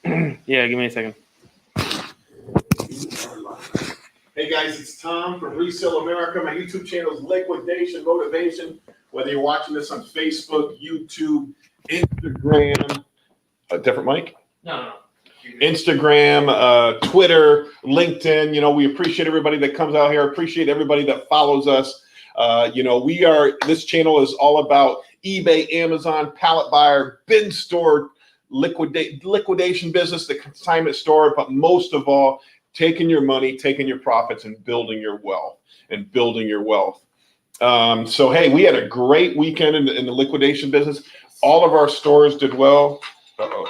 Yeah, give me a second. Hey guys, it's Tom from Wholesale America. My YouTube channel is Liquidation Motivation. Whether you're watching this on Facebook, YouTube, Instagram, a different mic? No. Instagram, Twitter, LinkedIn. You know, we appreciate everybody that comes out here. Appreciate everybody that follows us. This channel is all about eBay, Amazon, pallet buyer, bin store, liquidation business, the consignment store, but most of all, taking your money, taking your profits, and building your wealth. So, hey, we had a great weekend in the liquidation business. All of our stores did well. Uh-oh.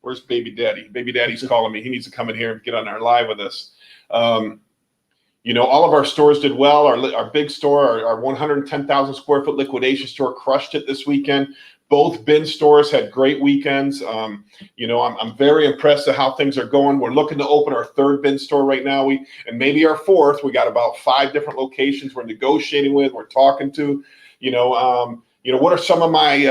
Where's Baby Daddy? Baby Daddy's calling me. He needs to come in here and get on our live with us. All of our stores did well. Our big store, our 110,000 square foot liquidation store crushed it this weekend. Both bin stores had great weekends. I'm very impressed at how things are going. We're looking to open our third bin store right now. And maybe our fourth. We got about 5 different locations we're negotiating with. We're talking to. What are some of my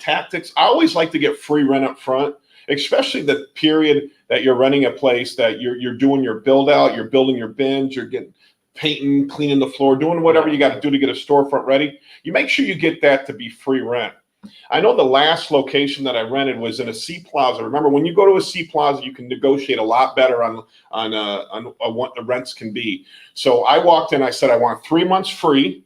tactics? I always like to get free rent up front, especially the period that you're running a place, that you're doing your build out, you're building your bins, you're getting painting, cleaning the floor, doing whatever you got to do to get a storefront ready. You make sure you get that to be free rent. I know the last location that I rented was in a C Plaza. Remember, when you go to a C Plaza, you can negotiate a lot better on what the rents can be. So I walked in, I said, I want 3 months free.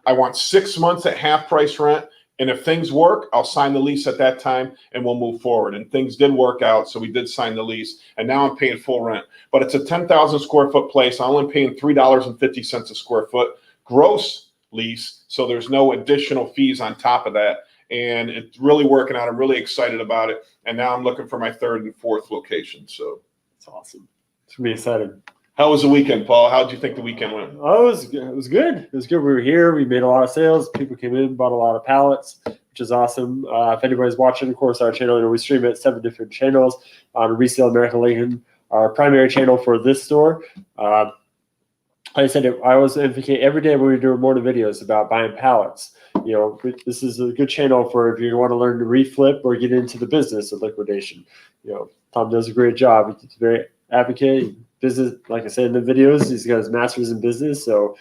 I want 6 months at half price rent. And if things work, I'll sign the lease at that time and we'll move forward. And things did work out, so we did sign the lease. And now I'm paying full rent. But it's a 10,000 square foot place. I'm only paying $3.50 a square foot gross lease, so there's no additional fees on top of that. And it's really working out. I'm really excited about it. And now I'm looking for my third and fourth location. So it's awesome. It's gonna be exciting. How was the weekend, Paul? How did you think the weekend went? Oh, it was good. It was good. We were here. We made a lot of sales. People came in, bought a lot of pallets, which is awesome. If anybody's watching, of course, our channel, we stream at 7 different channels on Resale America Lincoln, our primary channel for this store. Like I said, I always advocate every day when we do morning videos about buying pallets. This is a good channel for if you want to learn to reflip or get into the business of liquidation. Tom does a great job. He's very advocate. Business, like I said in the videos, he's got his master's in business, so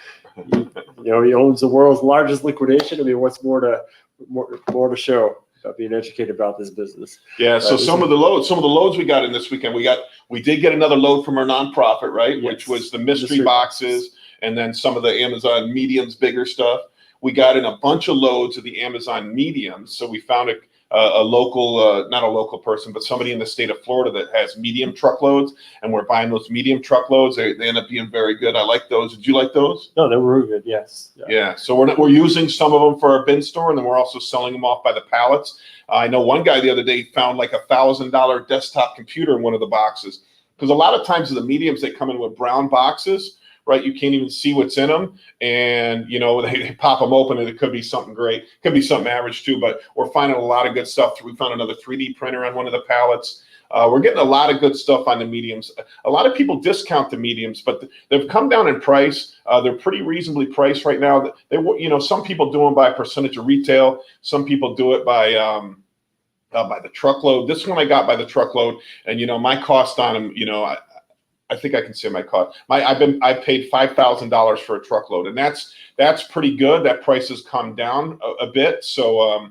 he owns the world's largest liquidation. I mean, what's more to show about being educated about this business? Yeah. So some of the loads we got in this weekend, we did get another load from our nonprofit, right? Yes. Which was the mystery boxes, and then some of the Amazon mediums, bigger stuff. We got in a bunch of loads of the Amazon mediums. So we found a local, not a local person, but somebody in the state of Florida that has medium truckloads, and we're buying those medium truckloads. They end up being very good. I like those. Did you like those? No, they were really good. Yes. Yeah. So we're using some of them for our bin store, and then we're also selling them off by the pallets. I know one guy the other day found like $1,000 desktop computer in one of the boxes, because a lot of times the mediums, they come in with brown boxes. Right, you can't even see what's in them, and they pop them open, and it could be something great, could be something average too. But we're finding a lot of good stuff. We found another 3D printer on one of the pallets. We're getting a lot of good stuff on the mediums. A lot of people discount the mediums, but they've come down in price. They're pretty reasonably priced right now. Some people do them by percentage of retail. Some people do it by the truckload. This one I got by the truckload, and my cost on them, I think I can say my cost. I paid $5,000 for a truckload, and that's pretty good. That price has come down a bit. So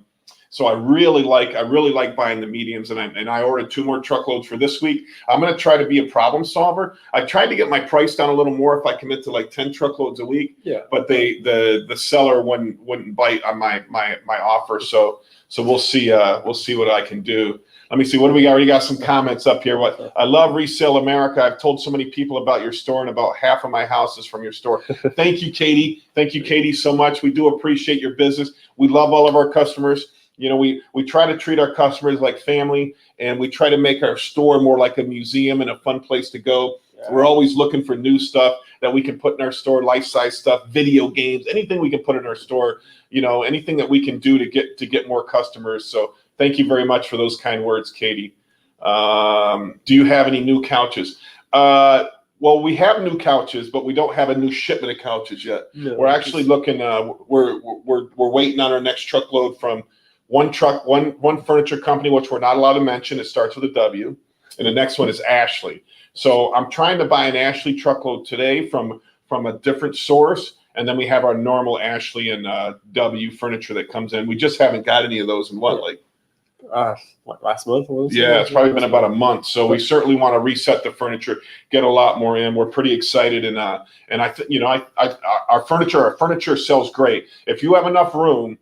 I really like buying the mediums, and I ordered 2 more truckloads for this week. I'm going to try to be a problem solver. I tried to get my price down a little more if I commit to like 10 truckloads a week. Yeah. But the seller wouldn't bite on my offer. So we'll see what I can do. Let me see. What do we got? Already got some comments up here. I love Resale America. I've told so many people about your store, and about half of my house is from your store. Thank you, Katie. Thank you, Katie, so much. We do appreciate your business. We love all of our customers. We try to treat our customers like family, and we try to make our store more like a museum and a fun place to go. Yeah. We're always looking for new stuff that we can put in our store, life-size stuff, video games, anything we can put in our store. Anything that we can do to get more customers. So thank you very much for those kind words, Katie. Do you have any new couches? Well, we have new couches, but we don't have a new shipment of couches yet. No, we're actually looking. We're waiting on our next truckload from one truck, one furniture company, which we're not allowed to mention. It starts with a W, and the next one is Ashley. So I'm trying to buy an Ashley truckload today from a different source, and then we have our normal Ashley and W furniture that comes in. We just haven't got any of those in like last month? Yeah, it's probably been about a month. So we certainly want to reset the furniture, get a lot more in. We're pretty excited, and our furniture sells great. If you have enough room,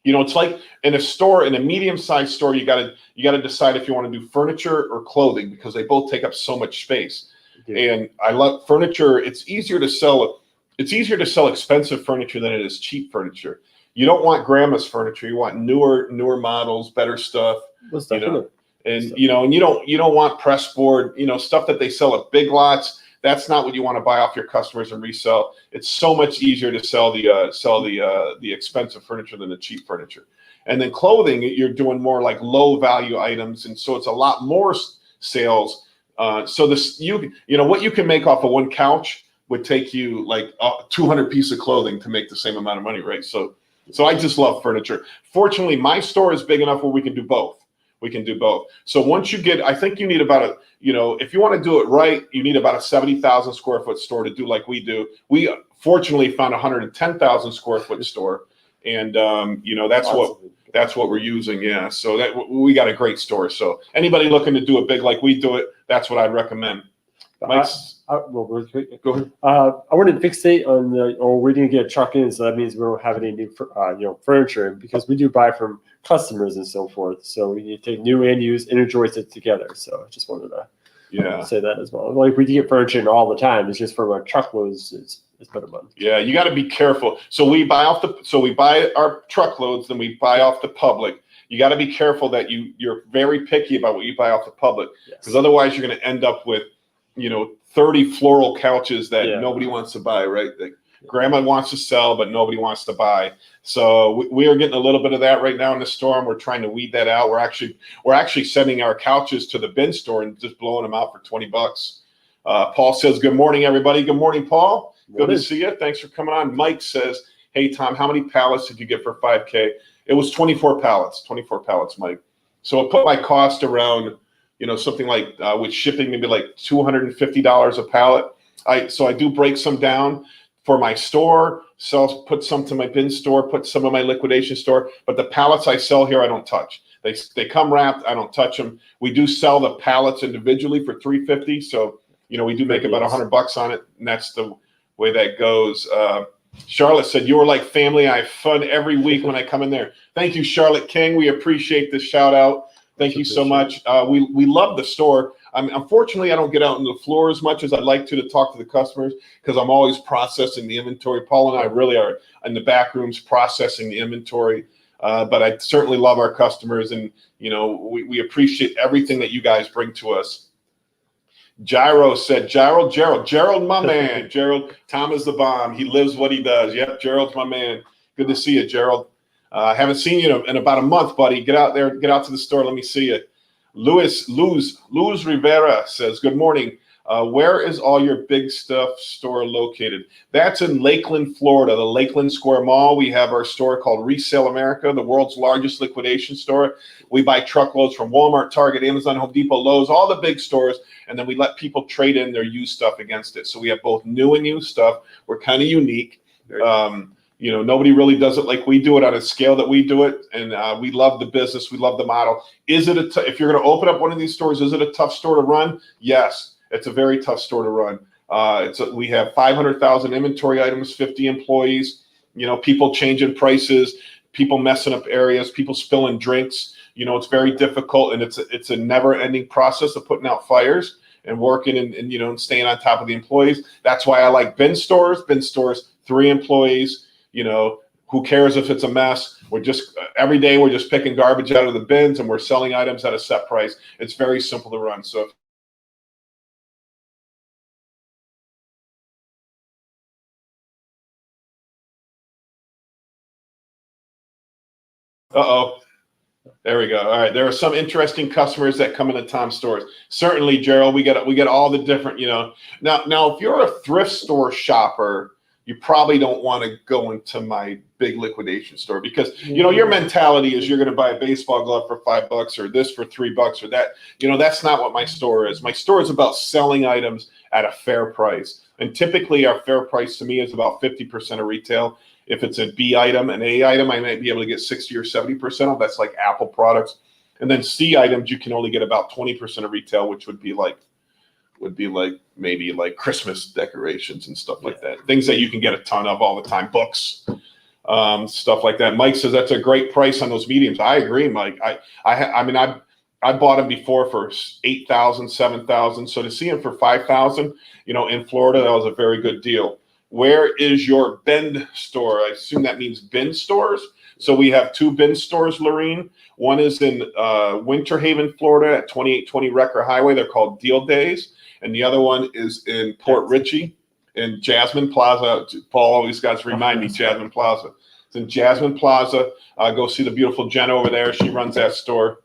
it's like in a store, in a medium-sized store, you gotta decide if you want to do furniture or clothing, because they both take up so much space. Yeah. And I love furniture. It's easier to sell expensive furniture than it is cheap furniture. You don't want grandma's furniture. You want newer models, better stuff. And you don't want press board, stuff that they sell at Big Lots. That's not what you want to buy off your customers and resell. It's so much easier to sell the expensive furniture than the cheap furniture. And then clothing, you're doing more like low value items, and so it's a lot more sales. So this what you can make off of one couch would take you like 200 pieces of clothing to make the same amount of money, right? So I just love furniture. Fortunately, my store is big enough where we can do both. So once you get, I think you need about if you want to do it right, you need about a 70,000 square foot store to do like we do. We fortunately found a 110,000 square foot store, and that's what we're using. Yeah. So that we got a great store. So anybody looking to do it big like we do it, that's what I'd recommend. Mike's. Go ahead. I wanted to fixate on we didn't get a truck in, so that means we don't have any new furniture, because we do buy from customers and so forth. So we need to take new and used, interjoist it together. So I just wanted to say that as well. Like we get furniture in all the time. It's just from our truckloads. It's been a month. Yeah, you got to be careful. So we buy our truckloads, then we buy off the public. You got to be careful that you're very picky about what you buy off the public, because otherwise you're going to end up with 30 floral couches that nobody wants to buy, right? That grandma wants to sell, but nobody wants to buy. So we are getting a little bit of that right now in the storm. We're trying to weed that out. We're actually sending our couches to the bin store and just blowing them out for $20. Paul says, "Good morning, everybody." Good morning, Paul. Good to see you. Thanks for coming on. Mike says, "Hey, Tom, how many pallets did you get for 5K? It was 24 pallets. 24 pallets, Mike. So it put my cost around, something like with shipping, maybe like $250 a pallet. So I do break some down for my store, put some to my bin store, put some in my liquidation store. But the pallets I sell here, I don't touch. They come wrapped. I don't touch them. We do sell the pallets individually for $350. So we do make about $100 on it, and that's the way that goes. Charlotte said, "You are like family. I have fun every week when I come in there." Thank you, Charlotte King. We appreciate this shout out. Thank you so much. We love the store. Unfortunately, I don't get out on the floor as much as I'd like to talk to the customers, because I'm always processing the inventory. Paul and I really are in the back rooms processing the inventory. But I certainly love our customers, and we appreciate everything that you guys bring to us. Gyro said, Gerald, my man. Gerald, Tom is the bomb. He lives what he does. Yep, Gerald's my man. Good to see you, Gerald. Haven't seen you in about a month, buddy. Get out there, get out to the store. Let me see you. Luz Rivera says, "Good morning. Where is all your big stuff store located?" That's in Lakeland, Florida, the Lakeland Square Mall. We have our store called Wholesale America, the world's largest liquidation store. We buy truckloads from Walmart, Target, Amazon, Home Depot, Lowe's, all the big stores, and then we let people trade in their used stuff against it. So we have both new and used stuff. We're kind of unique. Nobody really does it like we do it on a scale that we do it, and we love the business. We love the model. Is it if you're going to open up one of these stores, is it a tough store to run? Yes, it's a very tough store to run. We have 500,000 inventory items, 50 employees. People changing prices, people messing up areas, people spilling drinks. It's very difficult, and it's a never-ending process of putting out fires and working and staying on top of the employees. That's why I like bin stores. Bin stores, 3 employees. Who cares if it's a mess? Every day we're just picking garbage out of the bins, and we're selling items at a set price. It's very simple to run. So there we go. All right. There are some interesting customers that come into Tom's stores. Certainly, Gerald, we get all the different, Now if you're a thrift store shopper, you probably don't want to go into my big liquidation store because, you know, your mentality is you're going to buy a baseball glove for $5 or this for $3 or that. You know, that's not what my store is. My store is about selling items at a fair price. And typically our fair price to me is about 50% of retail. If it's a B item, an A item, I might be able to get 60 or 70% of. That's like Apple products. And then C items, you can only get about 20% of retail, which would be like maybe like Christmas decorations and stuff like that. Things that you can get a ton of all the time, books, stuff like that. Mike says that's a great price on those mediums. I agree, Mike. I mean, I bought them before for 8,000, 7,000. So to see them for 5,000, you know, in Florida, that was a very good deal. Where is your bin store? I assume that means bin stores. So we have 2 bin stores, Lorene. One is in Winter Haven, Florida at 2820 Recker Highway. They're called Deal Days. And the other one is in Port Richey in Jasmine Plaza. Paul always got to remind me, Jasmine Plaza. It's in Jasmine Plaza. Go see the beautiful Jen over there. She runs that store.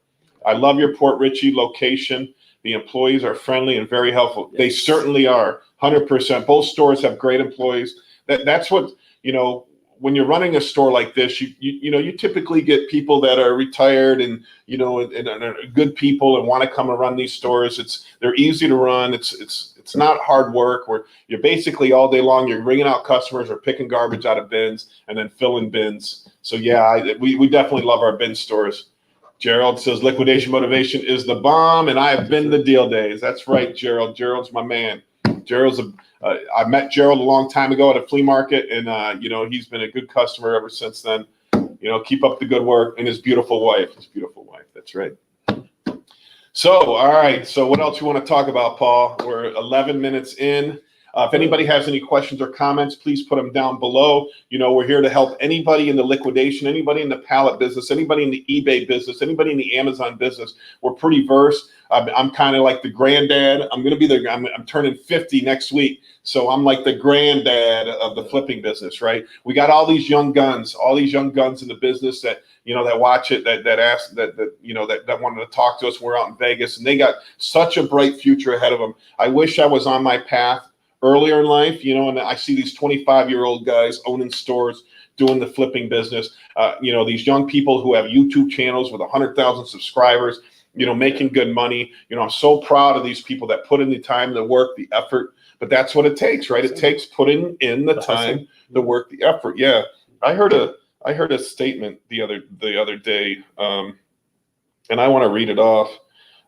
I love your Port Richey location. The employees are friendly and very helpful. Yes. They certainly are, 100%. Both stores have great employees. That's what, you know, when you're running a store like this, you know, you typically get people that are retired and, you know, and are good people and want to come and run these stores. They're easy to run. It's not hard work where you're basically all day long, you're ringing out customers or picking garbage out of bins and then filling bins. So yeah, we definitely love our bin stores. Gerald says liquidation motivation is the bomb, and I have been the Deal Days. That's right, Gerald. Gerald's my man. I met Gerald a long time ago at a flea market, and you know, he's been a good customer ever since then. You know, keep up the good work, and his beautiful wife. That's right. So, all right. So, what else you want to talk about, Paul? We're 11 minutes in. If anybody has any questions or comments, please put them down below. You know, we're here to help anybody in the liquidation, anybody in the pallet business, anybody in the eBay business, anybody in the Amazon business. We're pretty versed. I'm kind of like the granddad. I'm turning 50 next week. So I'm like the granddad of the flipping business, right? We got all these young guns in the business that, you know, that watch it, that wanted to talk to us. We're out in Vegas and they got such a bright future ahead of them. I wish I was on my path earlier in life, you know, and I see these 25-year-old guys owning stores, doing the flipping business. You know, these young people who have YouTube channels with 100,000 subscribers, you know, making good money. You know, I'm so proud of these people that put in the time, the work, the effort. But that's what it takes, right? It takes putting in the time, the work, the effort. Yeah, I heard a statement the other day, and I want to read it off.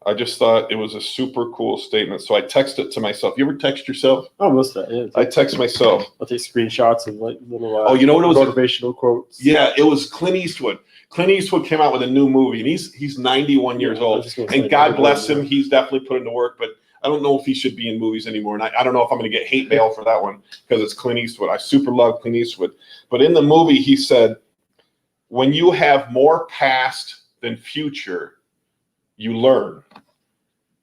I just thought it was a super cool statement. So I text it to myself. You ever text yourself? Oh, most of that, yeah. I text myself. I'll take screenshots of like little you know what it was? Motivational quotes. Yeah, it was Clint Eastwood. Clint Eastwood came out with a new movie, and he's 91 years old. And God bless him. He's definitely put in the work, but I don't know if he should be in movies anymore. And I don't know if I'm going to get hate mail for that one because it's Clint Eastwood. I super love Clint Eastwood. But in the movie, he said, when you have more past than future, you learn.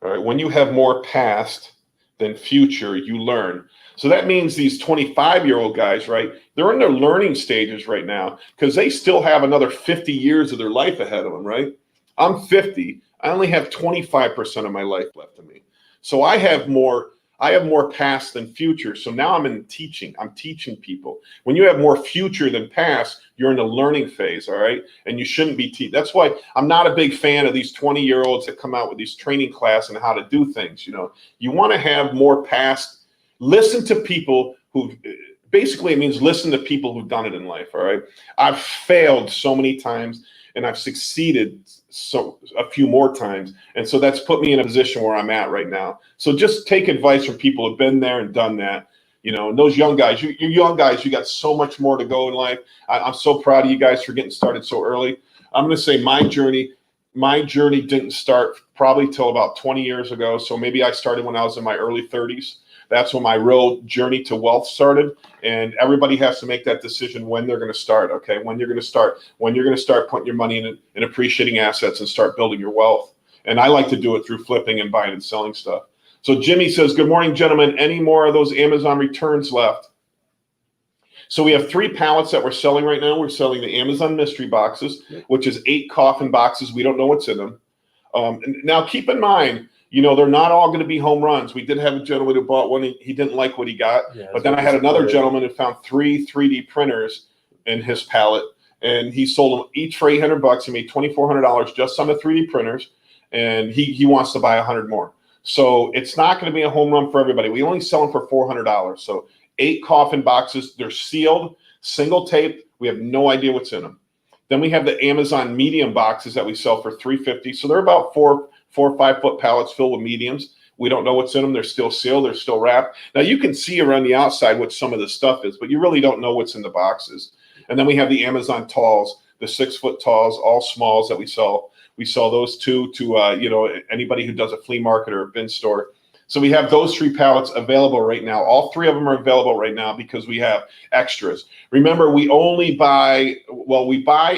All right. When you have more past than future, you learn. So that means these 25-year-old guys, right? They're in their learning stages right now because they still have another 50 years of their life ahead of them, right? I'm 50. I only have 25% of my life left in me. So I have more past than future. So now I'm teaching people. When you have more future than past, you're in the learning phase, all right? And you shouldn't be teaching. That's why I'm not a big fan of these 20-year-olds that come out with these training class and how to do things, you know. You want to have more past. Listen to people who, basically it means listen to people who've done it in life, all right? I've failed so many times and I've succeeded a few more times. And so that's put me in a position where I'm at right now. So just take advice from people who've been there and done that. You know, and those young guys, you young guys, you got so much more to go in life. I'm so proud of you guys for getting started so early. I'm going to say my journey didn't start probably till about 20 years ago. So maybe I started when I was in my early 30s. That's when my real journey to wealth started. And everybody has to make that decision when they're going to start, okay? When you're going to start putting your money in appreciating assets and start building your wealth. And I like to do it through flipping and buying and selling stuff. So Jimmy says, good morning, gentlemen. Any more of those Amazon returns left? So we have 3 pallets that we're selling right now. We're selling the Amazon mystery boxes, which is 8 coffin boxes. We don't know what's in them. And now keep in mind, they're not all going to be home runs. We did have a gentleman who bought one. He didn't like what he got. But then I had another gentleman who found 3 3D printers in his pallet, and he sold them each for $800. He made $2,400 just on the 3D printers, and he wants to buy 100 more. So it's not going to be a home run for everybody. We only sell them for $400. So 8 coffin boxes. They're sealed, single taped. We have no idea what's in them. Then we have the Amazon medium boxes that we sell for $350. So they're about 4 or 5 foot pallets filled with mediums. We don't know what's in them. They're still sealed. They're still wrapped. Now you can see around the outside what some of the stuff is, but you really don't know what's in the boxes. And then we have the Amazon talls, the 6 foot talls, all smalls that we sell. We sell those to anybody who does a flea market or a bin store. So we have those 3 pallets available right now. All 3 of them are available right now because we have extras. Remember, we buy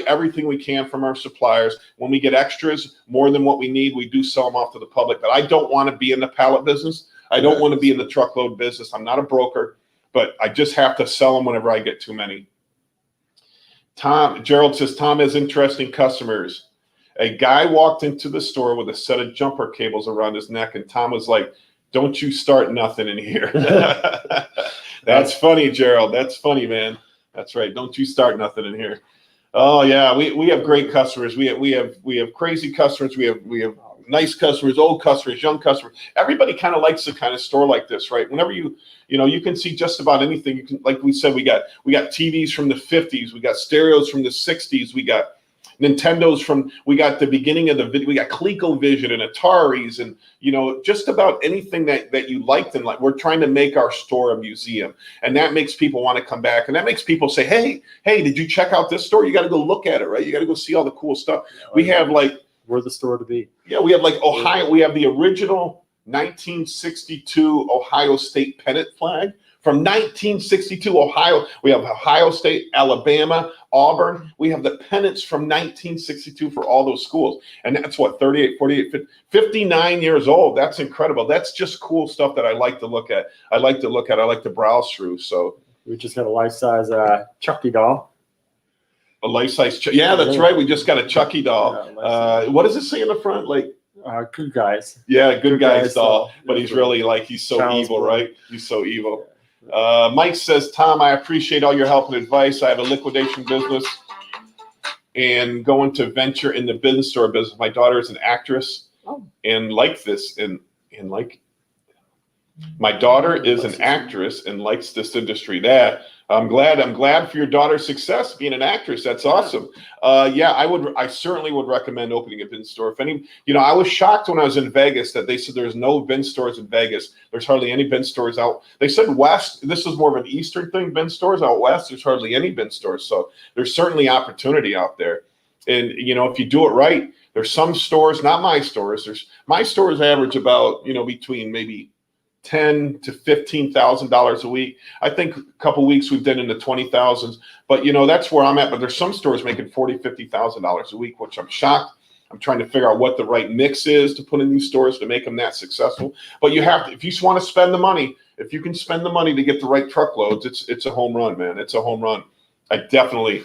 everything we can from our suppliers. When we get extras, more than what we need, we do sell them off to the public. But I don't want to be in the pallet business. I don't want to be in the truckload business. I'm not a broker, but I just have to sell them whenever I get too many. Gerald says, Tom has interesting customers. A guy walked into the store with a set of jumper cables around his neck, and Tom was like, don't you start nothing in here. That's funny, Gerald. That's funny, man. That's right. Don't you start nothing in here. Oh yeah, we have great customers. We have crazy customers. We have nice customers, old customers, young customers. Everybody kind of likes the kind of store like this, right? Whenever you can see just about anything. You can, like we said, we got TVs from the 50s, we got stereos from the 60s, we got Nintendos we got the beginning of the video, we got ColecoVision and Ataris, and just about anything that you liked. And like, we're trying to make our store a museum, and that makes people want to come back, and that makes people say, hey, did you check out this store? You got to go look at it, right? You got to go see all the cool stuff. We have we're the store to be. Yeah, we have Ohio. We have the original 1962 Ohio State pennant flag. From 1962, Ohio, we have Ohio State, Alabama, Auburn. We have the pennants from 1962 for all those schools. And that's 38, 48, 59 years old. That's incredible. That's just cool stuff that I like to look at. I like to browse through. So we just got a life-size Chucky doll. A life-size, yeah, that's right. We just got a Chucky doll. Yeah, what does it say in the front? Good guys. Yeah, good guys doll. But Yeah, he's really he's so evil, boy. right? He's so evil. Mike says, Tom, I appreciate all your help and advice. I have a liquidation business and going to venture in the bin store business. My daughter is an actress and like this and my daughter is an actress and likes this industry. I'm glad for your daughter's success being an actress. That's awesome. I certainly would recommend opening a bin store. I was shocked when I was in Vegas that they said there's no bin stores in Vegas. There's hardly any bin stores out. They said west, this is more of an Eastern thing, bin stores out west. There's hardly any bin stores. So there's certainly opportunity out there. And, if you do it right, there's some stores, not my stores. My stores average about, between maybe $10,000 to $15,000 a week. I think a couple of weeks we've done in the 20,000s, but that's where I'm at. But there's some stores making $40,000, $50,000 a week, which I'm shocked. I'm trying to figure out what the right mix is to put in these stores to make them that successful. But you have to, if you want to spend the money, if you can spend the money to get the right truckloads, it's a home run, man. It's a home run. I definitely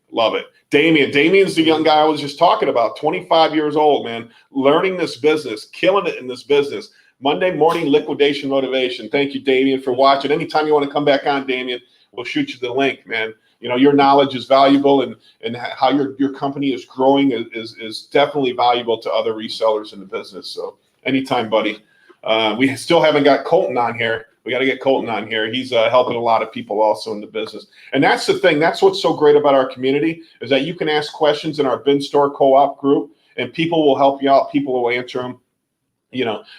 love it. Damien's the young guy I was just talking about, 25 years old, man, learning this business, killing it in this business. Monday morning liquidation motivation. Thank you, Damien, for watching. Anytime you want to come back on, Damien, we'll shoot you the link, man. Your knowledge is valuable, and how your company is growing is definitely valuable to other resellers in the business. So anytime, buddy. We still haven't got Colton on here. We got to get Colton on here. He's helping a lot of people also in the business. And that's the thing. That's what's so great about our community is that you can ask questions in our bin store co-op group, and people will help you out. People will answer them.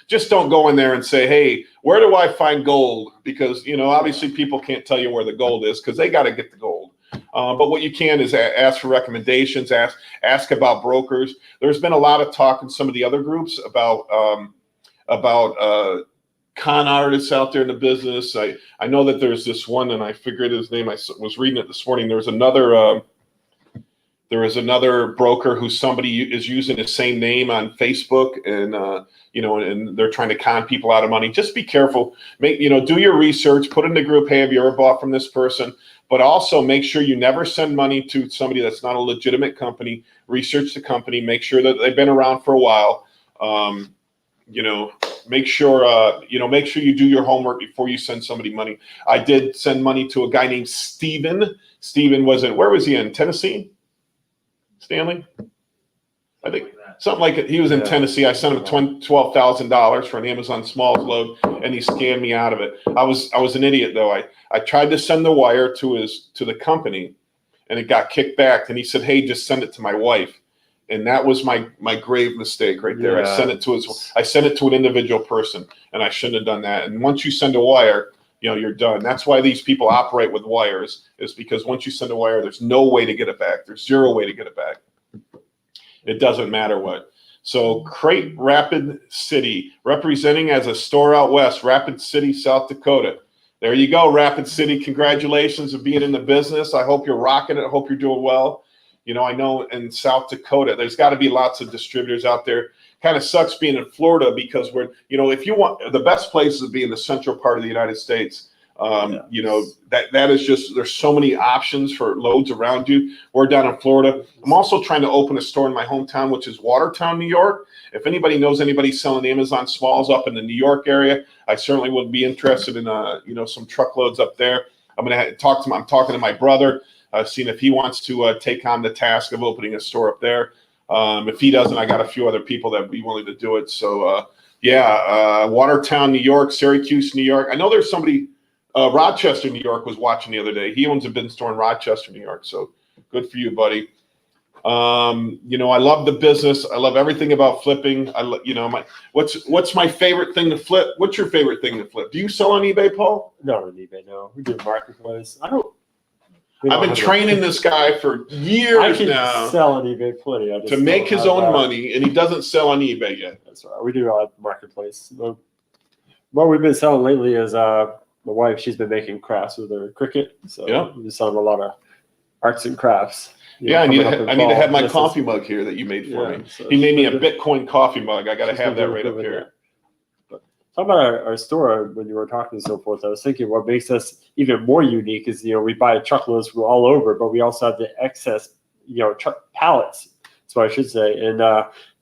Just don't go in there and say, hey, where do I find gold? Because, obviously people can't tell you where the gold is because they got to get the gold. But what you can is ask for recommendations, ask about brokers. There's been a lot of talk in some of the other groups about con artists out there in the business. I know that there's this one, and I figured his name. I was reading it this morning. There's another There is another broker who somebody is using the same name on Facebook, and and they're trying to con people out of money. Just be careful. Do your research. Put in the group, hey, have you ever bought from this person? But also make sure you never send money to somebody that's not a legitimate company. Research the company. Make sure that they've been around for a while. Make sure you do your homework before you send somebody money. I did send money to a guy named Steven. Steven where was he in? Tennessee? Stanley? I think something like it. He was in Tennessee. I sent him $12,000 for an Amazon Smalls load, and he scammed me out of it. I was an idiot though. I tried to send the wire to the company, and it got kicked back. And he said, "Hey, just send it to my wife." And that was my grave mistake right there. Yeah. I sent it to an individual person, and I shouldn't have done that. And once you send a wire, you're done. That's why these people operate with wires, is because once you send a wire, there's no way to get it back. There's zero way to get it back. It doesn't matter what. So Crate Rapid City, representing as a store out west, Rapid City, South Dakota. There you go, Rapid City. Congratulations on being in the business. I hope you're rocking it. I hope you're doing well. I know in South Dakota, there's got to be lots of distributors out there. Kind of sucks being in Florida because if you want, the best place to be in the central part of the United States. That is just, there's so many options for loads around you. We're down in Florida. I'm also trying to open a store in my hometown, which is Watertown, New York. If anybody knows anybody selling Amazon Smalls up in the New York area, I certainly would be interested in some truckloads up there. I'm talking to my brother. Seeing if he wants to take on the task of opening a store up there. If he doesn't, I got a few other people that would be willing to do it. So, Watertown, New York, Syracuse, New York. I know there's somebody, Rochester, New York was watching the other day. He owns a bin store in Rochester, New York. So good for you, buddy. I love the business. I love everything about flipping. What's my favorite thing to flip? What's your favorite thing to flip? Do you sell on eBay, Paul? Not on eBay, no. We do marketplace. I've been training this guy for years I can now. Sell on eBay plenty. To make his own money, and he doesn't sell on eBay yet. That's right. We do a marketplace. What we've been selling lately is my wife. She's been making crafts with her Cricut. So we've been selling a lot of arts and crafts. I need to have my coffee mug here that you made for me. So he made me a Bitcoin coffee mug. I got to have that right up here. Talking about our store, when you were talking and so forth, I was thinking what makes us even more unique is, we buy truckloads from all over, but we also have the excess, pallets. That's what I should say. And,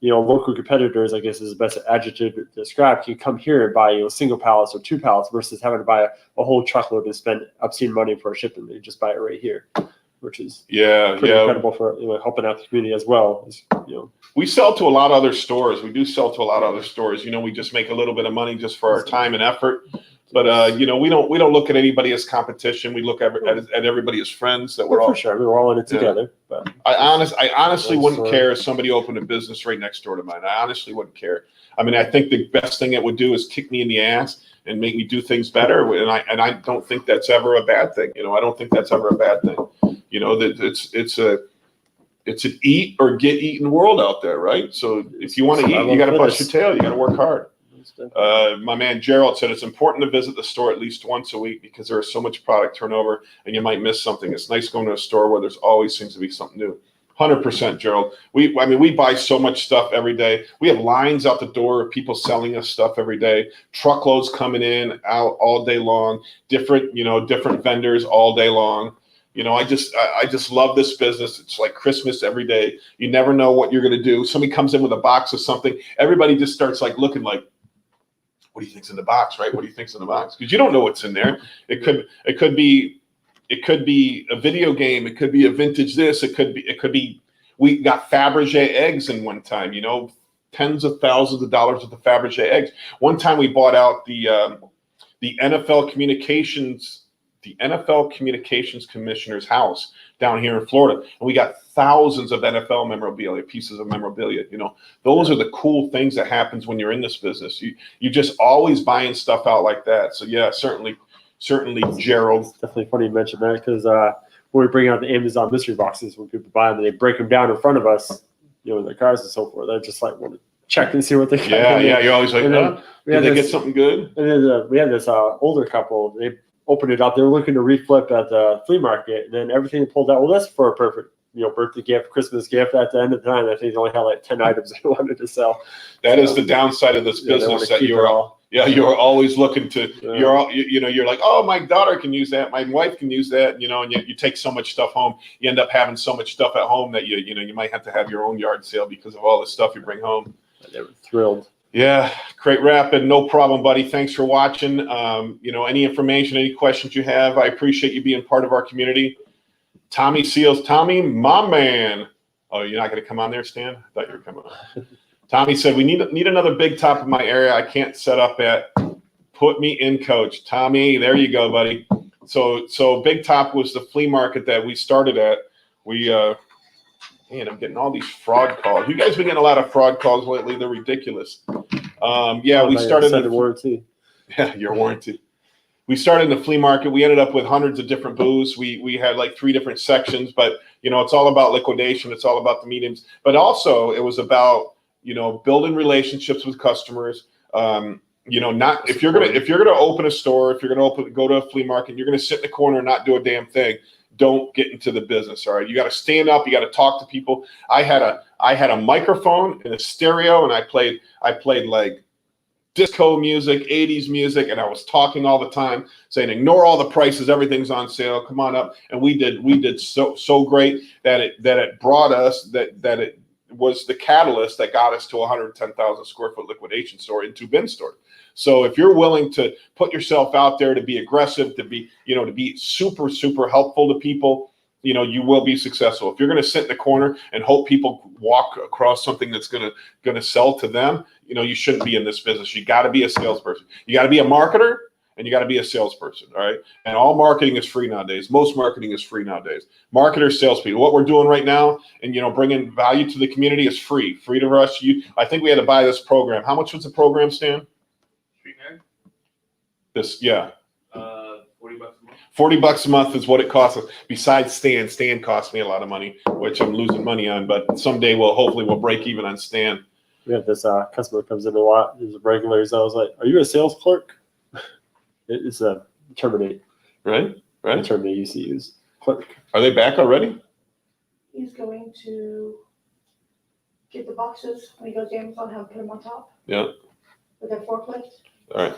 local competitors, I guess is the best adjective to describe, can come here and buy, single pallets or two pallets versus having to buy a whole truckload and spend obscene money for shipping. They just buy it right here, which is pretty incredible for helping out the community as well. We sell to a lot of other stores. We do sell to a lot of other stores. We just make a little bit of money just for our time and effort. But we don't look at anybody as competition. We look at everybody as friends. That we're all, for sure. We're all in it together. But I honestly wouldn't care if somebody opened a business right next door to mine. I honestly wouldn't care. I think the best thing it would do is kick me in the ass and make me do things better. And I don't think that's ever a bad thing. I don't think that's ever a bad thing. That it's an eat or get eaten world out there, right? So if you want to eat, you got to bust your tail. You got to work hard. My man Gerald said it's important to visit the store at least once a week because there is so much product turnover and you might miss something. It's nice going to a store where there's always seems to be something new. 100%, Gerald. We buy so much stuff every day. We have lines out the door of people selling us stuff every day. Truckloads coming in, out all day long. Different vendors all day long. I just love this business. It's like Christmas every day. You never know what you're going to do. Somebody comes in with a box of something. Everybody just starts looking like, what do you think's in the box, right? What do you think's in the box? Because you don't know what's in there. It could be a video game. It could be a vintage this. It could be. We got Fabergé eggs in one time. Tens of thousands of dollars worth of Fabergé eggs. One time we bought out the NFL Communications. The NFL Communications Commissioner's house down here in Florida. And we got thousands of NFL memorabilia, pieces of memorabilia. Those are the cool things that happens when you're in this business. You just always buying stuff out like that. So yeah, certainly Gerald. It's definitely funny you mentioned that because when we bring out the Amazon mystery boxes, when people buy them, they break them down in front of us, in their cars and so forth. They're just want to check and see what they got. Yeah. You're always like, did they get something good? And then we had this older couple. They opened it up. They were looking to reflip at the flea market, and then everything pulled out. Well, that's for a perfect birthday gift, Christmas gift. At the end of the time, I think they only had like 10 items they wanted to sell. That is the downside of this business, that you're always looking to, you're like, oh, my daughter can use that, my wife can use that, and you take so much stuff home. You end up having so much stuff at home that you might have to have your own yard sale because of all the stuff you bring home. They were thrilled. Yeah, Great Rapid, no problem, buddy. Thanks for watching. Any information, any questions you have, I appreciate you being part of our community. Tommy Seals, Tommy, my man. Oh, you're not going to come on there, Stan? I thought you were coming on. Tommy said, we need another big top in my area. I can't set up at. Put me in, coach. Tommy, there you go, buddy. So Big Top was the flea market that we started at. Man, I'm getting all these fraud calls. You guys been getting a lot of fraud calls lately. They're ridiculous. We started the warranty. Yeah, your warranty. We started in the flea market. We ended up with hundreds of different booths. We had like 3 different sections, but it's all about liquidation. It's all about the mediums, but also it was about building relationships with customers. Not if you're gonna open a store, if you're gonna go to a flea market, you're gonna sit in the corner and not do a damn thing. Don't get into the business. All right, you got to stand up. You got to talk to people. I had a microphone and a stereo, and I played like disco music, 80s music, and I was talking all the time, saying, ignore all the prices, everything's on sale, come on up. And we did so great that it brought us that it was the catalyst that got us to 110,000 square foot liquidation store and 2 bin stores. So if you're willing to put yourself out there, to be aggressive, to be super, super helpful to people, you will be successful. If you're going to sit in the corner and hope people walk across something that's going to sell to them, you shouldn't be in this business. You got to be a salesperson. You got to be a marketer, and you got to be a salesperson. All right. And all marketing is free nowadays. Most marketing is free nowadays. Marketers, salespeople. What we're doing right now, and bringing value to the community is free to us. I think we had to buy this program. How much was the program, Stan? $40 a month. $40 a month is what it costs us. Besides Stan cost me a lot of money, which I'm losing money on. But someday hopefully we'll break even on Stan. We have this customer comes in a lot. He's a regular. So I was like, "Are you a sales clerk?" It's a Terminate. Right. The term they used to use. Clerk. Are they back already? He's going to get the boxes when he goes to Amazon, have him put them on top. Yeah. With their forklift. All right.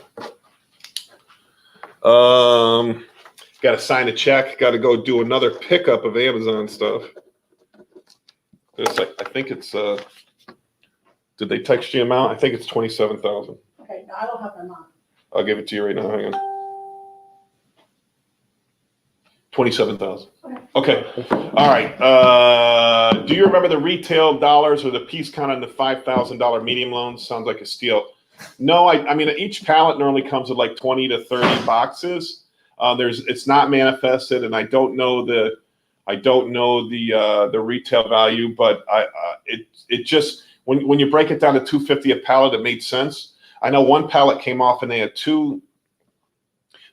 Got to sign a check. Got to go do another pickup of Amazon stuff. I think it's. Did they text you amount? I think it's 27,000. Okay, no, I don't have the amount. I'll give it to you right now. Hang on. 27,000. Okay. All right. Do you remember the retail dollars or the piece count on the $5,000 medium loans? Sounds like a steal. No, I mean, each pallet normally comes with like 20 to 30 boxes. It's not manifested, and I don't know the retail value, but it just when you break it down to $250 a pallet, it made sense. I know one pallet came off, and they had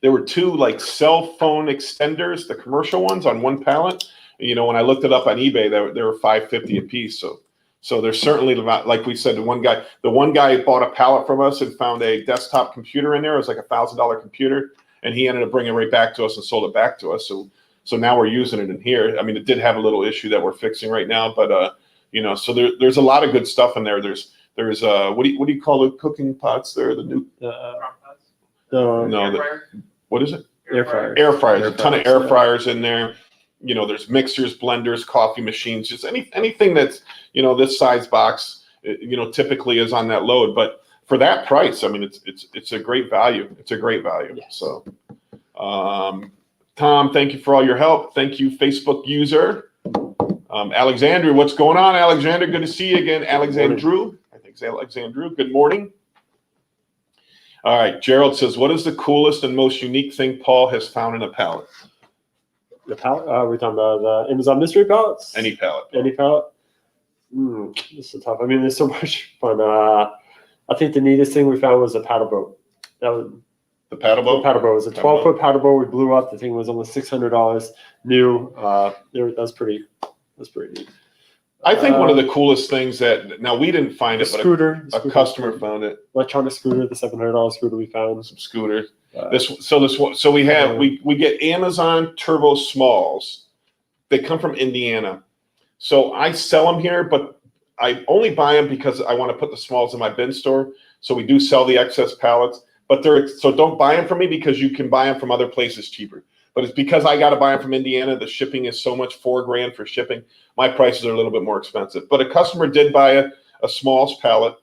there were 2 like cell phone extenders, the commercial ones, on one pallet. And, when I looked it up on eBay, they were $550 a piece. So there's certainly, like we said, the one guy bought a pallet from us and found a desktop computer in there. It was like $1,000 computer, and he ended up bringing it right back to us and sold it back to us. So now we're using it in here. I mean, it did have a little issue that we're fixing right now, but so there's a lot of good stuff in there. There's what do you call the cooking pots there? The new what is it? Air fryers. Air fryers. There's a ton of air fryers in there. There's mixers, blenders, coffee machines, just anything that's, this size box, typically is on that load. But for that price, I mean, it's a great value. It's a great value. Yes. So, Tom, thank you for all your help. Thank you, Facebook user. Alexandru, what's going on, Alexander? Good to see you again. Alexandru, I think it's Alexandru. Good morning. All right, Gerald says, what is the coolest and most unique thing Paul has found in a pallet? The pallet? We're talking about the Amazon mystery pallets? Any pallet. Any pallet? This is tough. I mean, there's so much fun. I think the neatest thing we found was a paddle boat. That was the paddle boat? The paddle boat. It was a 12-foot paddle boat. We blew up. The thing was almost $600 new. That's pretty neat. I think one of the coolest things that, now we didn't find it, but a customer found it. Electronic scooter, the $700 scooter we found. Some scooters. So we get Amazon Turbo Smalls. They come from Indiana. So I sell them here, but I only buy them because I want to put the smalls in my bin store. So we do sell the excess pallets, but so don't buy them from me because you can buy them from other places cheaper. But it's because I got to buy them from Indiana. The shipping is so much, $4,000 for shipping. My prices are a little bit more expensive. But a customer did buy a smalls pallet,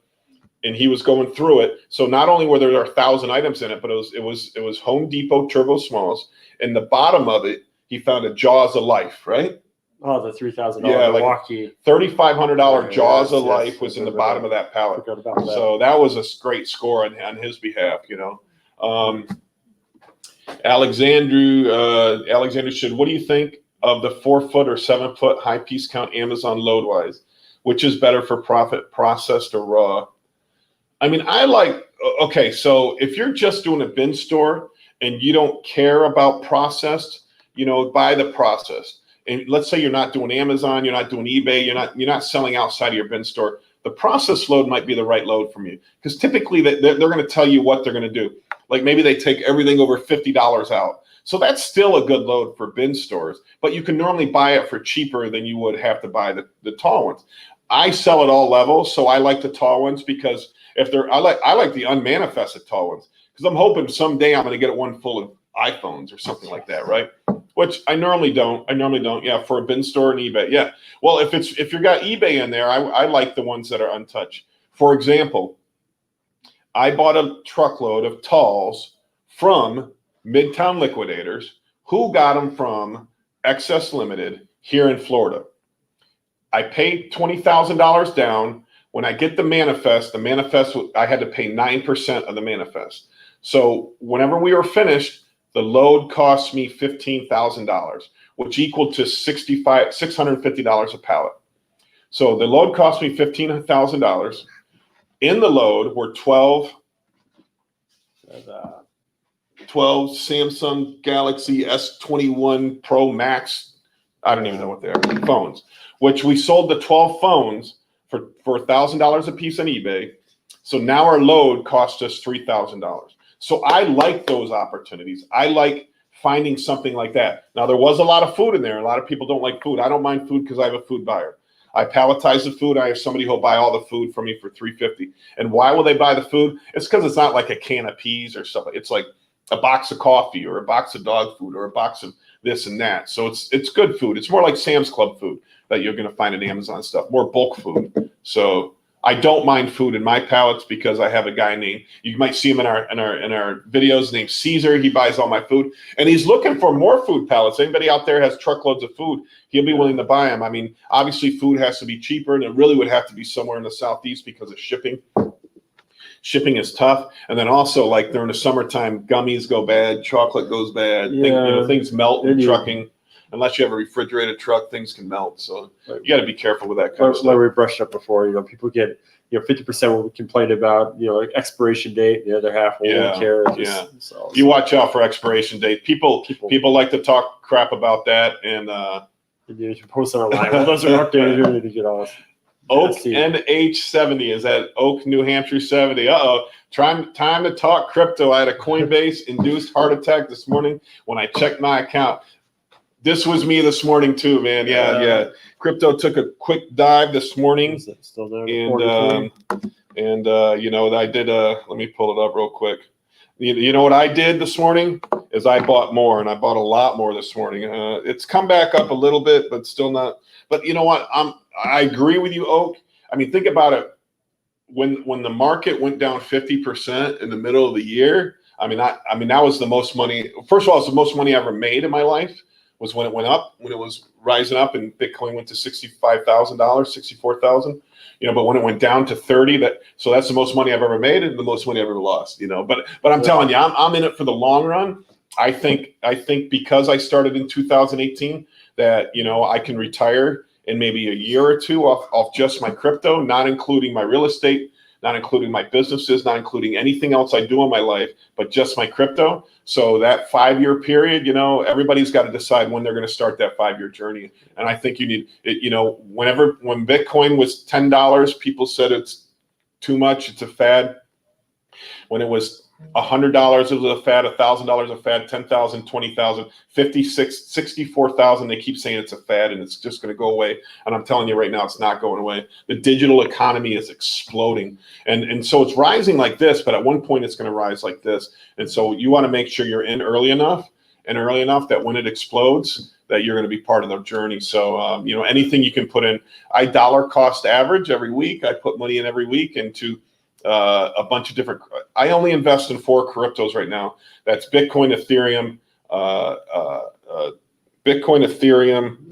and he was going through it. So not only were there 1,000 items in it, but it was Home Depot Turbo Smalls. In the bottom of it, he found a Jaws of Life, right? Oh, the $3,000 like Milwaukee. $3,500 Jaws of Yes, Life was in the bottom of that pallet. Forgot about that. So that was a great score on his behalf, you know. Alexander should, what do you think of the 4-foot or 7-foot high piece count Amazon load wise? Which is better for profit, processed or raw? I mean, okay, so if you're just doing a bin store and you don't care about processed, you know, buy the processed. And let's say you're not doing Amazon, you're not doing eBay, you're not selling outside of your bin store. The process load might be the right load for you because typically they're going to tell you what they're going to do. Like maybe they take everything over $50 out. So that's still a good load for bin stores, but you can normally buy it for cheaper than you would have to buy the tall ones. I sell at all levels, so I like the tall ones because I like the unmanifested tall ones because I'm hoping someday I'm going to get one full of iPhones or something like that, right? Which I normally don't. Yeah, for a bin store and eBay. Yeah. Well, if you got eBay in there, I like the ones that are untouched. For example, I bought a truckload of talls from Midtown Liquidators, who got them from Excess Limited here in Florida. I paid $20,000 down. When I get the manifest, I had to pay 9% of the manifest. So whenever we were finished, the load cost me $15,000, which equaled to $650 a pallet. So the load cost me $15,000. In the load were 12 Samsung Galaxy S21 Pro Max. I don't even know what they are, phones, which we sold the 12 phones for $1,000 a piece on eBay. So now our load cost us $3,000. So I like those opportunities. I like finding something like that. Now, there was a lot of food in there. A lot of people don't like food. I don't mind food because I have a food buyer. I palletize the food. I have somebody who'll buy all the food from me for $350. And why will they buy the food? It's because it's not like a can of peas or something. It's like a box of coffee or a box of dog food or a box of this and that. So it's good food. It's more like Sam's Club food that you're going to find in Amazon stuff, more bulk food. So I don't mind food in my pallets because I have a guy named, you might see him in our videos, named Caesar. He buys all my food and he's looking for more food pallets. Anybody out there has truckloads of food, he'll be willing to buy them. I mean, obviously food has to be cheaper and it really would have to be somewhere in the Southeast because of shipping. Shipping is tough. And then also like during the summertime, gummies go bad, chocolate goes bad, things melt in trucking. Unless you have a refrigerated truck, things can melt. So you got to be careful with that kind of stuff. Like we brushed up before, people get, 50% will complain about, like expiration date. The other half won't care. So you watch out for expiration date. People like to talk crap about that. And you post it online. Well, those are updated to get off. Oak NH70 is at Oak, New Hampshire 70. Time to talk crypto. I had a Coinbase induced heart attack this morning when I checked my account. This was me this morning too, man. Yeah. Crypto took a quick dive this morning. Is it still there? I did. Let me pull it up real quick. You know what I did this morning is I bought more, and I bought a lot more this morning. It's come back up a little bit, but still not. But you know what? I agree with you, Oak. I mean, think about it. When the market went down 50% in the middle of the year, I mean, that was the most money. First of all, it's the most money I ever made in my life. Was when it went up, when it was rising up, and Bitcoin went to $65,000, $64,000. But when it went down to 30, so that's the most money I've ever made and the most money I've ever lost. But I'm telling you, I'm in it for the long run. I think because I started in 2018 that I can retire in maybe a year or two off just my crypto, not including my real estate, not including my businesses, not including anything else I do in my life, but just my crypto. So that 5-year period, everybody's got to decide when they're going to start that 5-year journey. And I think you need it, when Bitcoin was $10, people said it's too much, it's a fad. When it was $100 is a fad, $1,000 a fad, 10,000, 20,000, 56, 64,000. They keep saying it's a fad and it's just going to go away. And I'm telling you right now, it's not going away. The digital economy is exploding. And so it's rising like this, but at one point it's going to rise like this. And so you want to make sure you're in early enough that when it explodes, that you're going to be part of the journey. So, you know, anything you can put in. I dollar cost average every week. I put money in every week into a bunch of different. I only invest in 4 cryptos right now. That's Bitcoin, Ethereum,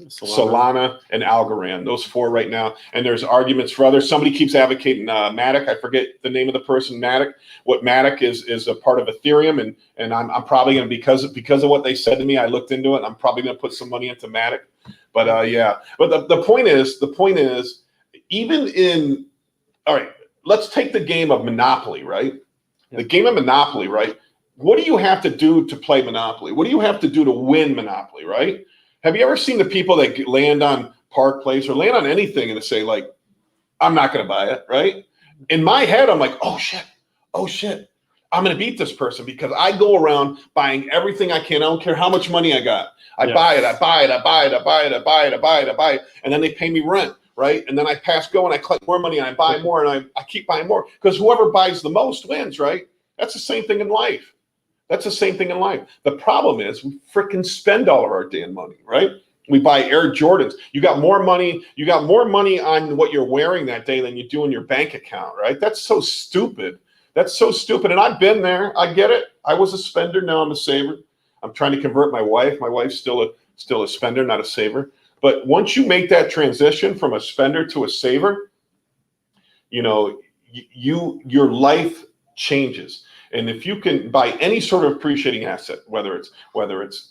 Solana, and Algorand. Those 4 right now. And there's arguments for others. Somebody keeps advocating Matic. I forget the name of the person. Matic. What Matic is a part of Ethereum, and I'm probably going to because of what they said to me. I looked into it. And I'm probably going to put some money into Matic. But yeah. But the point is, even in all right. Let's take the game of Monopoly, right? Yeah. The game of Monopoly, right? What do you have to do to play Monopoly? What do you have to do to win Monopoly, right? Have you ever seen the people that land on Park Place or land on anything and they say, like, I'm not going to buy it, right? In my head, I'm like, oh, shit. I'm going to beat this person because I go around buying everything I can. I don't care how much money I got. I buy it. And then they pay me rent. Right. And then I pass go and I collect more money and I buy more and I keep buying more because whoever buys the most wins. Right. That's the same thing in life. The problem is we freaking spend all of our damn money. Right. We buy Air Jordans. You got more money on what you're wearing that day than you do in your bank account. Right. That's so stupid. And I've been there. I get it. I was a spender. Now I'm a saver. I'm trying to convert my wife. My wife's still a spender, not a saver. But once you make that transition from a spender to a saver, you know, your life changes. And if you can buy any sort of appreciating asset, whether it's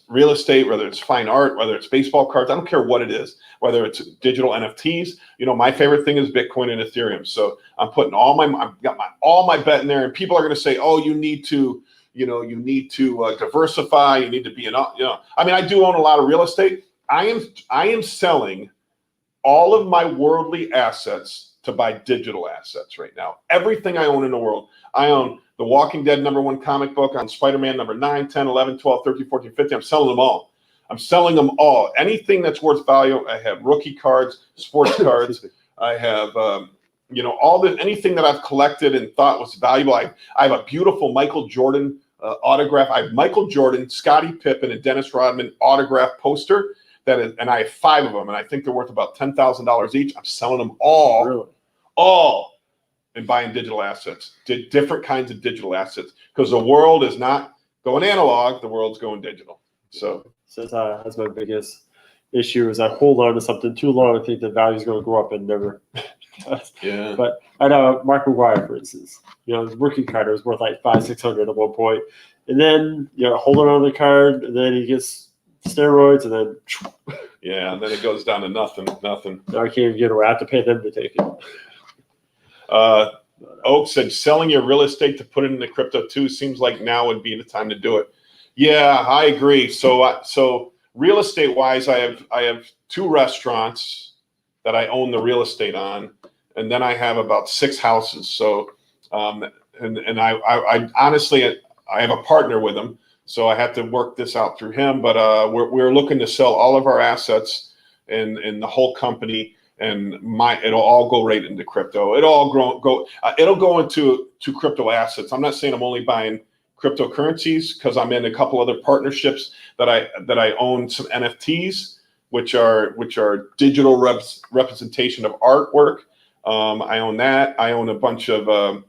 real estate, whether it's fine art, whether it's baseball cards, I don't care what it is, whether it's digital NFTs, you know, my favorite thing is Bitcoin and Ethereum. So I'm putting all my bet in there, and people are going to say, oh, you need to diversify. You need to be I mean, I do own a lot of real estate. I am selling all of my worldly assets to buy digital assets right now. Everything I own in the world. I own the Walking Dead #1 comic book. I own Spider-Man number 9, 10, 11, 12, 13, 14, 15. I'm selling them all. Anything that's worth value. I have rookie cards, sports cards. I have, anything that I've collected and thought was valuable. I have a beautiful Michael Jordan autograph. I have Michael Jordan, Scottie Pippen, and Dennis Rodman autograph poster. And I have 5 of them, and I think they're worth about $10,000 each. I'm selling them all, and buying digital assets, different kinds of digital assets, because the world is not going analog; the world's going digital. So that's my biggest issue is I hold on to something too long. I think the value is going to go up and never does. Yeah. But I know Mark McGuire, for instance, you know, his rookie card was worth like $500-600 at one point, and then holding on to the card, and then he gets steroids, and then and then it goes down to nothing. Now I can't even get away. I have to pay them to take it. Oak said selling your real estate to put it into crypto too seems like now would be the time to do it. Yeah, I agree. So real estate wise, I have 2 restaurants that I own the real estate on, and then I have about 6 houses. So and I honestly I have a partner with him. So I had to work this out through him, but we're looking to sell all of our assets in the whole company, and it'll all go right into crypto. It'll go into crypto assets. I'm not saying I'm only buying cryptocurrencies, because I'm in a couple other partnerships that I own some NFTs, which are digital representation of artwork. I own that. I own a bunch of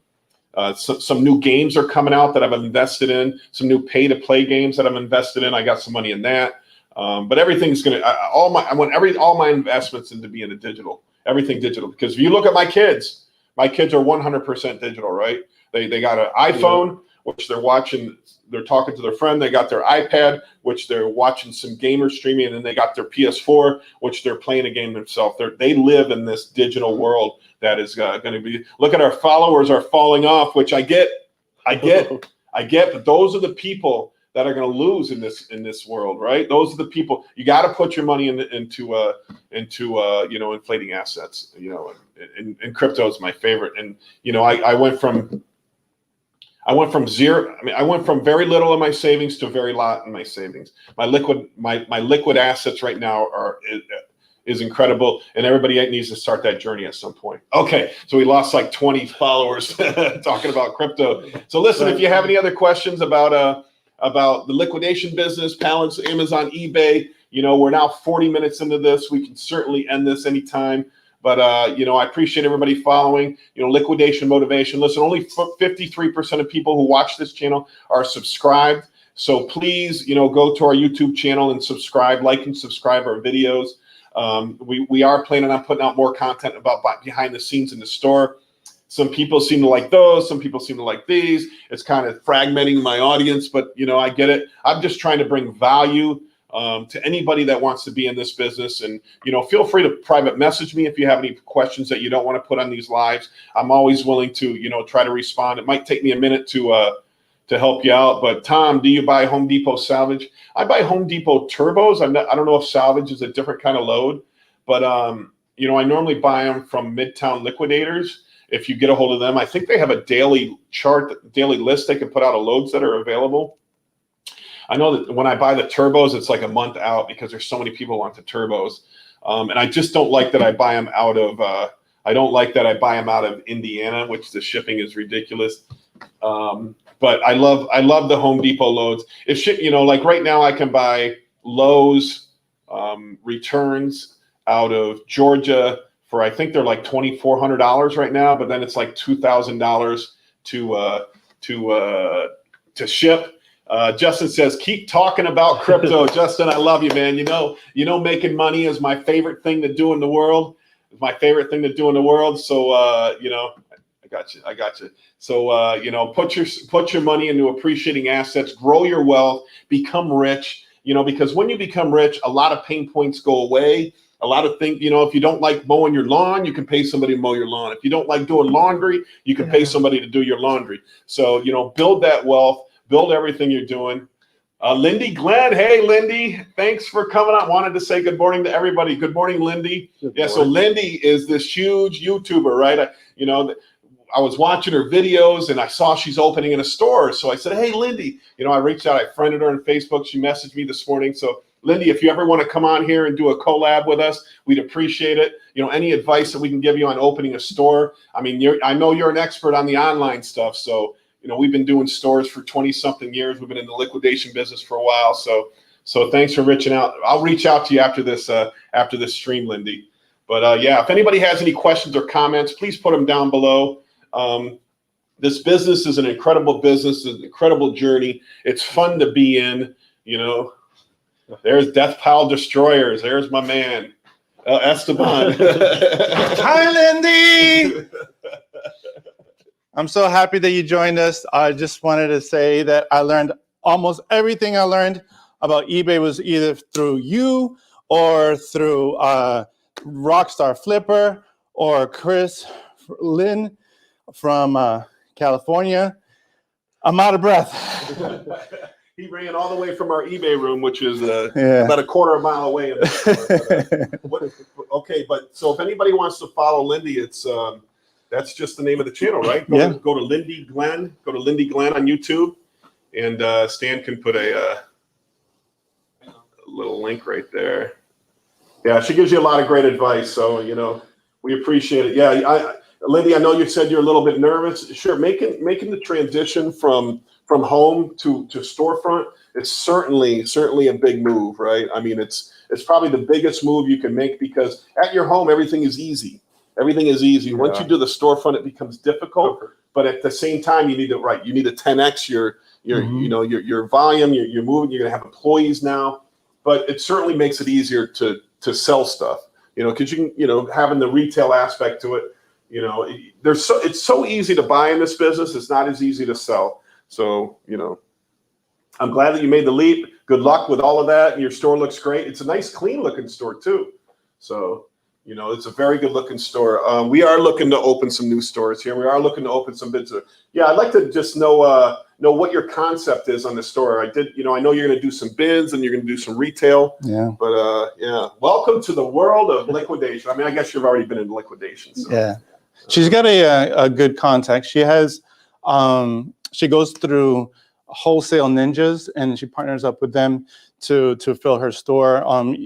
some new games are coming out that I've invested in, some new pay-to-play games that I'm invested in. I got some money in that. But everything's I want all my investments into being everything digital. Because if you look at my kids are 100% digital, right? They got an iPhone, which they're watching, they're talking to their friend. They got their iPad, which they're watching some gamer streaming, and then they got their PS4, which they're playing a game themselves. They live in this digital world that is going to be. Look at our followers are falling off, which I get. But those are the people that are going to lose in this world, right? Those are the people. You got to put your money into inflating assets. And crypto is my favorite. And I I went from zero. I mean, I went from very little in my savings to very lot in my savings. My liquid assets right now is incredible, and everybody needs to start that journey at some point. Okay, so we lost like 20 followers talking about crypto. So listen, if you have any other questions about the liquidation business, Pallets, Amazon, eBay, we're now 40 minutes into this. We can certainly end this anytime. But, I appreciate everybody following, liquidation motivation. Listen, only 53% of people who watch this channel are subscribed. So please, go to our YouTube channel and subscribe, like and subscribe our videos. We are planning on putting out more content about behind the scenes in the store. Some people seem to like those. Some people seem to like these. It's kind of fragmenting my audience, but, I get it. I'm just trying to bring value to anybody that wants to be in this business. And, feel free to private message me if you have any questions that you don't want to put on these lives. I'm always willing to, try to respond. It might take me a minute to help you out. But Tom, do you buy Home Depot Salvage? I buy Home Depot turbos. I don't know if Salvage is a different kind of load, but, I normally buy them from Midtown Liquidators. If you get a hold of them, I think they have a daily list they can put out of loads that are available. I know that when I buy the turbos, it's like a month out because there's so many people who want the turbos. And I just don't like that I buy them out of, Indiana, which the shipping is ridiculous. But I love the Home Depot loads. If like right now I can buy Lowe's returns out of Georgia for, I think they're like $2,400 right now, but then it's like $2,000 to ship. Justin says, keep talking about crypto. Justin, I love you, man. Making money is my favorite thing to do in the world. It's my favorite thing to do in the world. So, I got you. So, put your money into appreciating assets, grow your wealth, become rich, because when you become rich, a lot of pain points go away. A lot of things, if you don't like mowing your lawn, you can pay somebody to mow your lawn. If you don't like doing laundry, you can pay somebody to do your laundry. So, build that wealth. Build everything you're doing. Lindy Glenn, hey, Lindy, thanks for coming on. Wanted to say good morning to everybody. Good morning, Lindy. So Lindy is this huge YouTuber, right? I was watching her videos and I saw she's opening in a store. So I said, hey, Lindy, I reached out. I friended her on Facebook. She messaged me this morning. So Lindy, if you ever want to come on here and do a collab with us, we'd appreciate it. Any advice that we can give you on opening a store. I mean, I know you're an expert on the online stuff. So we've been doing stores for 20-something years. We've been in the liquidation business for a while. So thanks for reaching out. I'll reach out to you after this stream, Lindy. But if anybody has any questions or comments, please put them down below. This business is an incredible business, an incredible journey. It's fun to be in. There's Death Pile Destroyers. There's my man, Esteban. Hi, Lindy. I'm so happy that you joined us. I just wanted to say that I learned almost everything I learned about eBay was either through you or through Rockstar Flipper or Chris Lynn from California. I'm out of breath. He ran all the way from our eBay room, which is about a quarter of a mile away. Okay, but so if anybody wants to follow Lindy, it's that's just the name of the channel, right? Go to Lindy Glenn. Go to Lindy Glenn on YouTube, and Stan can put a little link right there. Yeah, she gives you a lot of great advice, so we appreciate it. Yeah, Lindy, I know you said you're a little bit nervous. Sure, making the transition from home to storefront, it's certainly a big move, right? I mean, it's probably the biggest move you can make because at your home everything is easy. Everything is easy. Once you do the storefront, it becomes difficult. But at the same time, you need to 10x your volume. You're moving. You're gonna have employees now, but it certainly makes it easier to sell stuff. Because you can having the retail aspect to it. It's so easy to buy in this business. It's not as easy to sell. So I'm glad that you made the leap. Good luck with all of that. Your store looks great. It's a nice, clean looking store too. So. It's a very good looking store. We are looking to open some new stores here. We are looking to open some bids. Yeah, I'd like to just know what your concept is on the store. I know you're going to do some bids and you're going to do some retail. Yeah. But welcome to the world of liquidation. I mean, I guess you've already been in liquidation. So. Yeah. She's got a good contact. She has she goes through Wholesale Ninjas, and she partners up with them to fill her store.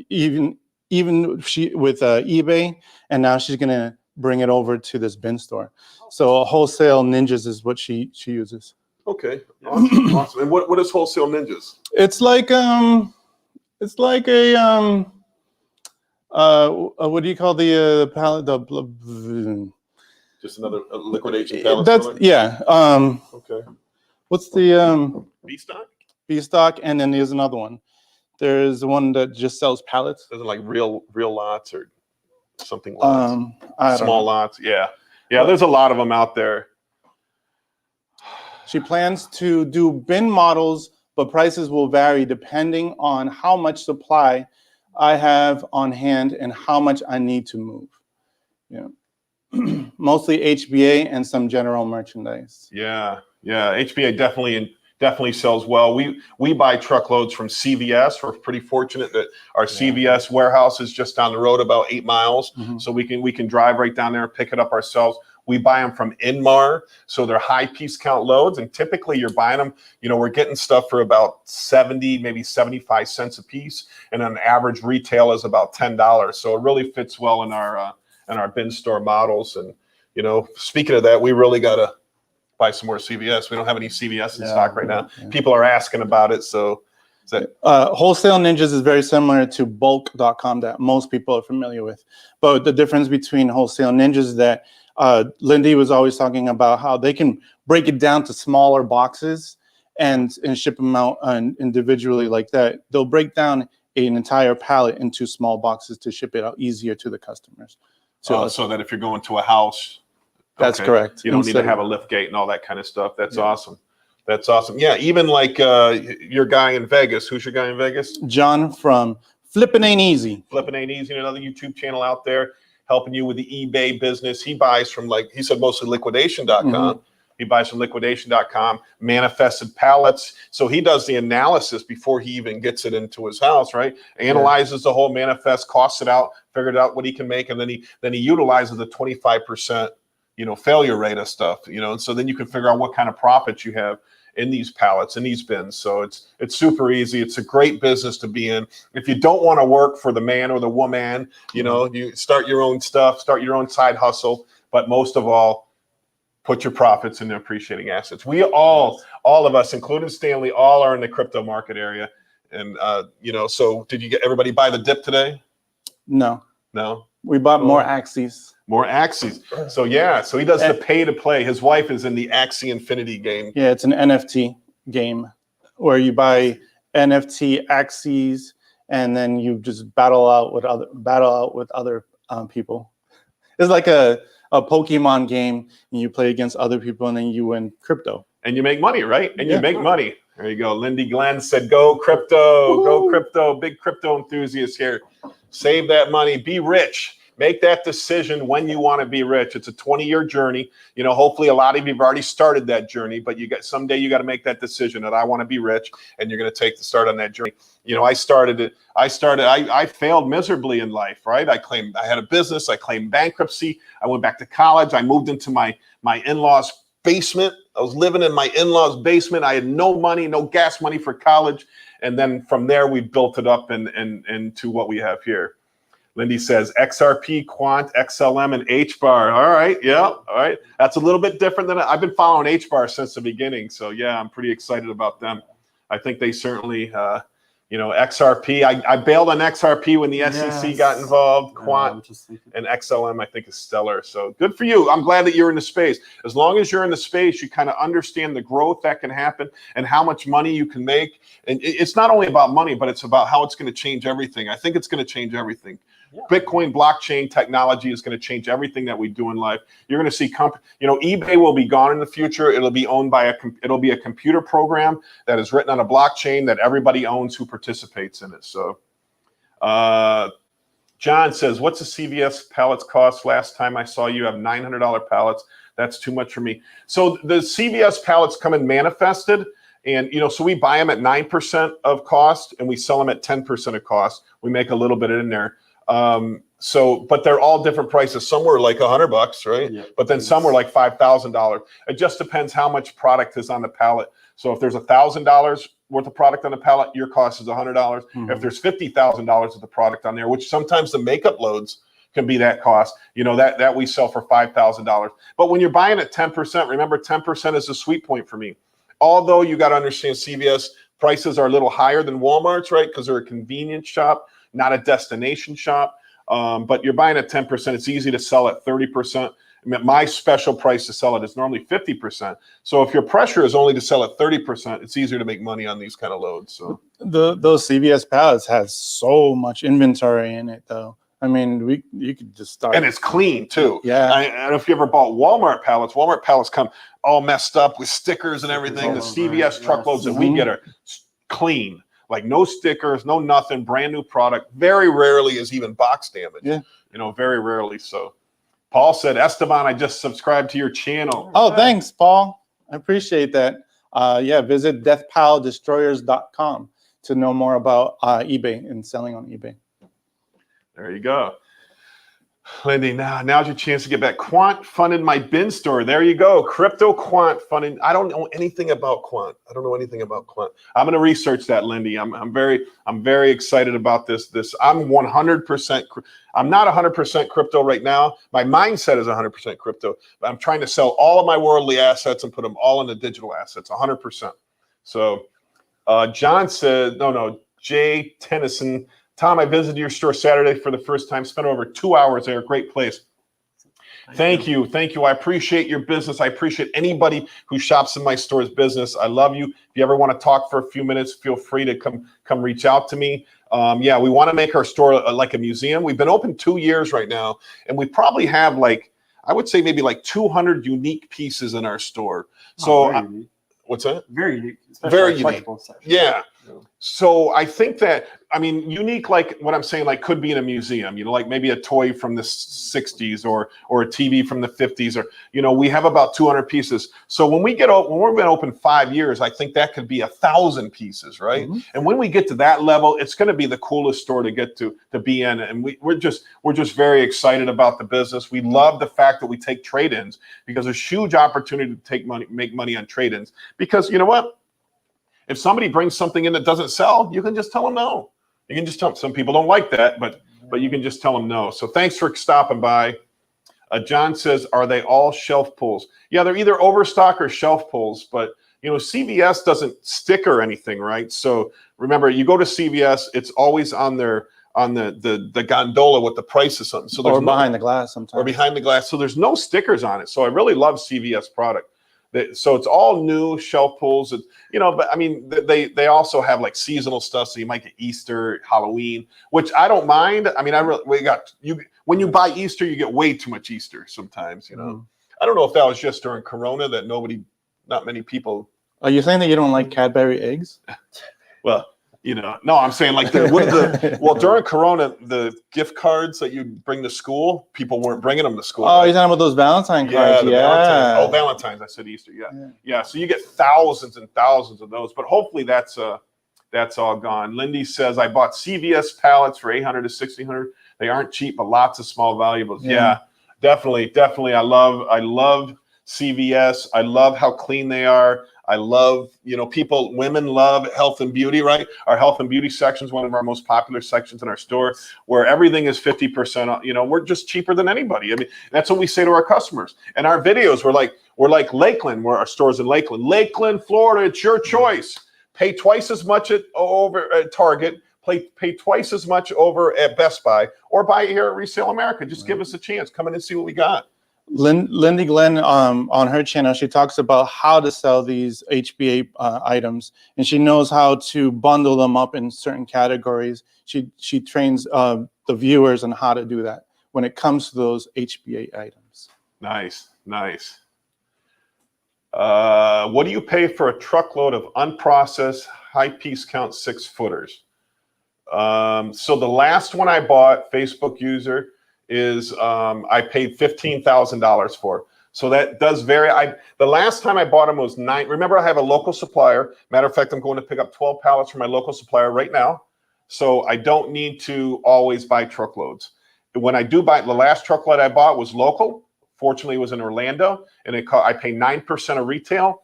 Even she with eBay, and now she's gonna bring it over to this bin store. So Wholesale Ninjas is what she uses. Okay, awesome. Awesome. And what is Wholesale Ninjas? It's like a what do you call the pallet? Just another liquidation pallet That's store? yeah. Okay. What's the B-stock? B-stock? And then there's another one. There's one that just sells pallets. Doesn't like real lots or something lots? I don't Small know. lots, yeah. Yeah, there's a lot of them out there. She plans to do bin models, but prices will vary depending on how much supply I have on hand and how much I need to move. Yeah. Mostly HBA and some general merchandise. Yeah, HBA definitely sells well. We buy truckloads from CVS. We're pretty fortunate that our CVS warehouse is just down the road about 8 miles, so we can drive right down there and pick it up ourselves. We buy them from Inmar, so they're high piece count loads, and typically you're buying them, we're getting stuff for about 70, maybe 75 cents a piece, and an average retail is about $10. So it really fits well in our bin store models. And speaking of that, we really gotta buy some more CVS. We don't have any CVS in stock right now. Yeah. People are asking about it, so Wholesale Ninjas is very similar to bulk.com that most people are familiar with. But the difference between Wholesale Ninjas is that Lindy was always talking about how they can break it down to smaller boxes and ship them out individually like that. They'll break down an entire pallet into small boxes to ship it out easier to the customers. so that if you're going to a house, That's correct. you don't need to have a lift gate and all that kind of stuff. That's awesome. That's awesome. Yeah, even like your guy in Vegas. Who's your guy in Vegas? John from Flippin' Ain't Easy. Flippin' Ain't Easy, another YouTube channel out there helping you with the eBay business. He buys from, like he said, mostly liquidation.com. He buys from liquidation.com, manifested pallets. So he does the analysis before he even gets it into his house, right? Analyzes the whole manifest, costs it out, figured out what he can make, and then he utilizes the 25% failure rate of stuff, and so then you can figure out what kind of profits you have in these pallets, in these bins. So it's super easy. It's a great business to be in. If you don't want to work for the man or the woman, you start your own stuff, start your own side hustle, but most of all, put your profits in the appreciating assets. We all of us, including Stanley, all are in the crypto market area. And, so did you get everybody buy the dip today? No. We bought more Axes. More Axes. So he does the pay to play. His wife is in the Axie Infinity game. Yeah, it's an NFT game where you buy NFT Axes and then you just battle out with other people. It's like a Pokemon game, and you play against other people, and then you win crypto. And you make money, right? And you make money. There you go. Lindy Glenn said, "Go crypto, go crypto." Big crypto enthusiast here. Save that money. Be rich. Make that decision when you want to be rich. It's a 20-year journey. Hopefully a lot of you have already started that journey, but someday you got to make that decision that I want to be rich, and you're going to take the start on that journey. I failed miserably in life, right? I had a business. I claimed bankruptcy. I went back to college. I moved into my in-laws' basement. I was living in my in-laws' basement. I had no money, no gas money for college. And then from there, we built it up into what we have here. Lindy says XRP, Quant, XLM, and HBAR. All right, all right. That's a little bit different than I've been following HBAR since the beginning. So yeah, I'm pretty excited about them. I think they certainly, XRP. I bailed on XRP when the SEC got involved. Quant and XLM, I think, is stellar. So good for you. I'm glad that you're in the space. As long as you're in the space, you kind of understand the growth that can happen and how much money you can make. And it's not only about money, but it's about how it's going to change everything. I think it's going to change everything. Bitcoin blockchain technology is going to change everything that we do in life. You're going to see eBay will be gone in the future. It'll be owned by a computer program that is written on a blockchain that everybody owns who participates in it. So John says, what's the CVS pallets cost? Last time I saw you have $900 pallets. That's too much for me. So the CVS pallets come in manifested. And, so we buy them at 9% of cost and we sell them at 10% of cost. We make a little bit in there. But they're all different prices. Some were like $100, right? Yeah. But then some were like $5,000. It just depends how much product is on the pallet. So if there's $1,000 worth of product on the pallet, your cost is $100. If there's $50,000 of the product on there, which sometimes the makeup loads can be that cost, that we sell for $5,000. But when you're buying at 10%, remember 10% is the sweet point for me. Although you got to understand CVS prices are a little higher than Walmart's, right? Because they're a convenience shop, not a destination shop. But you're buying at 10%. It's easy to sell at 30%. My special price to sell it is normally 50%. So if your pressure is only to sell at 30%, it's easier to make money on these kind of loads. So those CVS pallets has so much inventory in it, though. I mean, you could just start. And it's clean too. Yeah. I don't know if you ever bought Walmart pallets come all messed up with stickers and everything. The CVS truckloads that we get are clean, like no stickers, no nothing, brand new product. Very rarely is even box damage. Yeah. Very rarely. So Paul said, Esteban, I just subscribed to your channel. Oh, thanks, Paul. I appreciate that. Visit deathpiledestroyers.com to know more about eBay and selling on eBay. There you go. Lindy, now's your chance to get back. Quant funded my bin store. There you go. Crypto Quant funding. I don't know anything about Quant. I'm going to research that, Lindy. I'm very excited about this. I'm 100%. I'm not 100% crypto right now. My mindset is 100% crypto. But I'm trying to sell all of my worldly assets and put them all into digital assets, 100%. So John said, Jay Tennyson. Tom, I visited your store Saturday for the first time, spent over 2 hours there. Great place. Thank you. I appreciate your business. I appreciate anybody who shops in my store's business. I love you. If you ever want to talk for a few minutes, feel free to come reach out to me. We want to make our store like a museum. We've been open 2 years right now, and we probably have I would say maybe 200 unique pieces in our store. So what's that? Very unique. Very unique. Yeah. So I think that, unique, like what I'm saying, could be in a museum, like maybe a toy from the 60s or a TV from the 50s, or, we have about 200 pieces. So when we've been open 5 years, I think that could be 1,000 pieces, right? Mm-hmm. And when we get to that level, it's going to be the coolest store to get to be in. And we're just very excited about the business. We love the fact that we take trade-ins because there's huge opportunity to make money on trade-ins, because you know what? If somebody brings something in that doesn't sell, you can just tell them no. You can just tell them. Some people don't like that, but you can just tell them no. So thanks for stopping by. John says, are they all shelf pulls? Yeah, they're either overstock or shelf pulls, but CVS doesn't stick or anything, right? So remember, you go to CVS, it's always on the gondola with the price of something. So there's behind the glass sometimes. Or behind the glass. So there's no stickers on it. So I really love CVS product. So it's all new shelf pulls, but they also have seasonal stuff. So you might get Easter, Halloween, which I don't mind. When you buy Easter, you get way too much Easter sometimes. I don't know if that was just during Corona that not many people. Are you saying that you don't like Cadbury eggs? Well, no, I'm saying during Corona, the gift cards that you bring to school, people weren't bringing them to school. Oh, right? You're talking about those Valentine cards? Yeah. Valentine's. I said Easter. Yeah. So you get thousands and thousands of those, but hopefully that's all gone. Lindy says, I bought CVS pallets for $800 to $1,600. They aren't cheap, but lots of small valuables. Yeah, definitely. I love CVS. I love how clean they are. I love, women love health and beauty, right? Our health and beauty section is one of our most popular sections in our store, where everything is 50% off. We're just cheaper than anybody. That's what we say to our customers. And our videos, we're like Lakeland, where our store's in Lakeland, Florida. It's your choice. Pay twice as much over at Target. Pay twice as much over at Best Buy, or buy it here at Resale America. Just give us a chance. Come in and see what we got. Lindy Glenn, on her channel, she talks about how to sell these HBA items, and she knows how to bundle them up in certain categories. She trains the viewers on how to do that when it comes to those HBA items. Nice. What do you pay for a truckload of unprocessed high piece count 6-footers? So the last one I bought, Facebook user, is I paid $15,000 for. So that does vary. The last time I bought them was $9. Remember, I have a local supplier. Matter of fact, I'm going to pick up 12 pallets from my local supplier right now. So I don't need to always buy truckloads. When I do buy, the last truckload I bought was local. Fortunately, it was in Orlando, and I pay 9% of retail.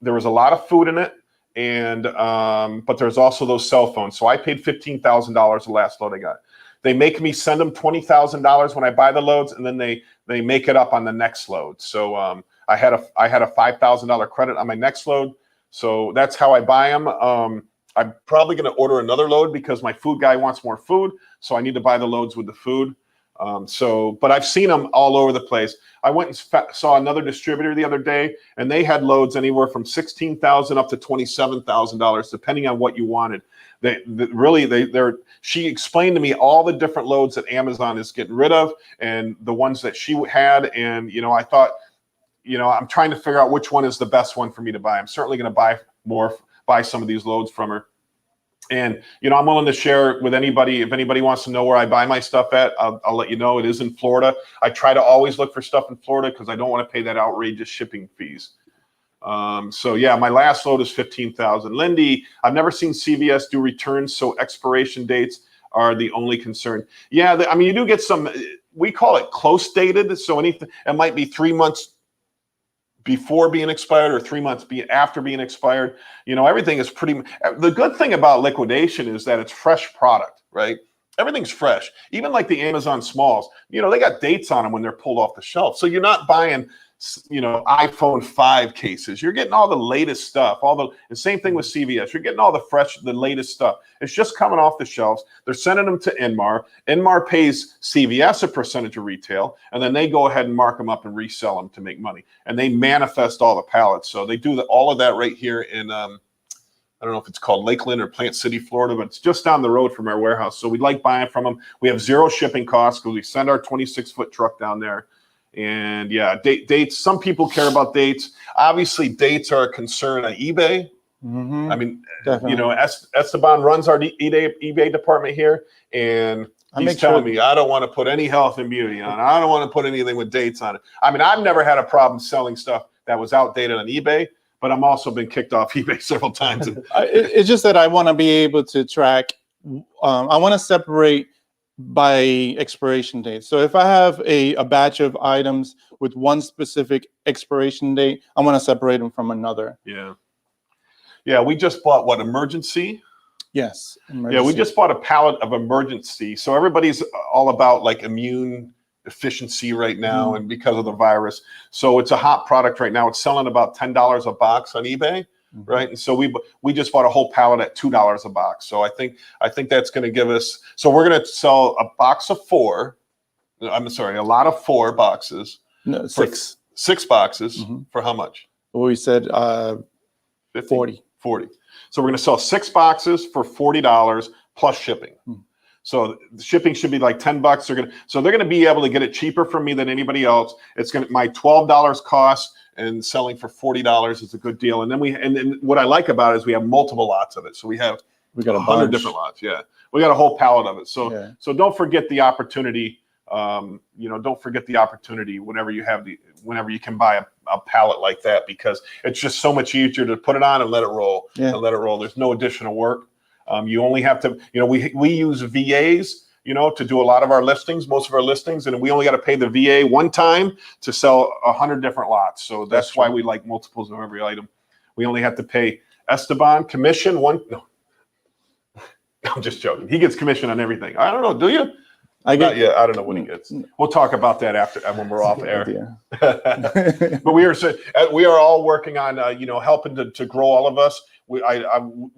There was a lot of food in it, and but there's also those cell phones. So I paid $15,000 the last load I got. They make me send them $20,000 when I buy the loads, and then they make it up on the next load. So I had a $5,000 credit on my next load. So that's how I buy them. I'm probably going to order another load because my food guy wants more food. So I need to buy the loads with the food. But I've seen them all over the place. I went and saw another distributor the other day, and they had loads anywhere from $16,000 up to $27,000, depending on what you wanted. She explained to me all the different loads that Amazon is getting rid of, and the ones that she had. And I thought, I'm trying to figure out which one is the best one for me to buy. I'm certainly going to buy some of these loads from her. And, I'm willing to share with anybody. If anybody wants to know where I buy my stuff at, I'll let you know. It is in Florida. I try to always look for stuff in Florida because I don't want to pay that outrageous shipping fees. So yeah, my last load is $15,000. Lindy, I've never seen CVS do returns, so expiration dates are the only concern. Yeah, you do get some, we call it close dated. So anything, it might be 3 months before being expired or 3 months after being expired. Everything is the good thing about liquidation is that it's fresh product, right? Everything's fresh. Even like the Amazon Smalls, they got dates on them when they're pulled off the shelf. So you're not buying, iPhone 5 cases. You're getting all the latest stuff. The same thing with CVS. You're getting all the latest stuff. It's just coming off the shelves. They're sending them to Inmar. Inmar pays CVS a percentage of retail, and then they go ahead and mark them up and resell them to make money. And they manifest all the pallets. So they do all of that right here in I don't know if it's called Lakeland or Plant City, Florida, but it's just down the road from our warehouse. So we like buying from them. We have zero shipping costs because we send our 26-foot truck down there. And yeah, dates. Some people care about dates. Obviously, dates are a concern on eBay. Mm-hmm. Definitely. Esteban runs our eBay department here, and he's telling me I don't want to put any health and beauty on it. I don't want to put anything with dates on it. I've never had a problem selling stuff that was outdated on eBay, but I'm also been kicked off eBay several times. It's just that I want to be able to track. I want to separate by expiration date. So if I have a batch of items with one specific expiration date, I want to separate them from another. Yeah, we just bought Emergency? Yes. Emergency. Yeah, we just bought a pallet of Emergency. So everybody's all about like immune efficiency right now, and because of the virus. So it's a hot product right now. It's selling about $10 a box on eBay. Right. And so we just bought a whole pallet at $2 a box. So I think that's going to give us, so we're going to sell a lot of 4 boxes. No, 6. 6 boxes for how much? Well, we said 40. So we're going to sell 6 boxes for $40 plus shipping. So the shipping should be like $10. They're going to be able to get it cheaper from me than anybody else. My $12 cost, and selling for $40 is a good deal. And then what I like about it is we have multiple lots of it. So we got 100 different lots. Yeah, we got a whole pallet of it. So so don't forget the opportunity. Don't forget the opportunity whenever you can buy a pallet like that, because it's just so much easier to put it on and let it roll. There's no additional work. You only have to, we use VAs, to do a lot of our listings, most of our listings, and we only got to pay the VA one time to sell 100 different lots. So that's why we like multiples of every item. We only have to pay Esteban commission one. No, I'm just joking. He gets commission on everything. I don't know. Do you? I don't know what he gets. We'll talk about that after when we're off air. But we are all working on helping to grow all of us. We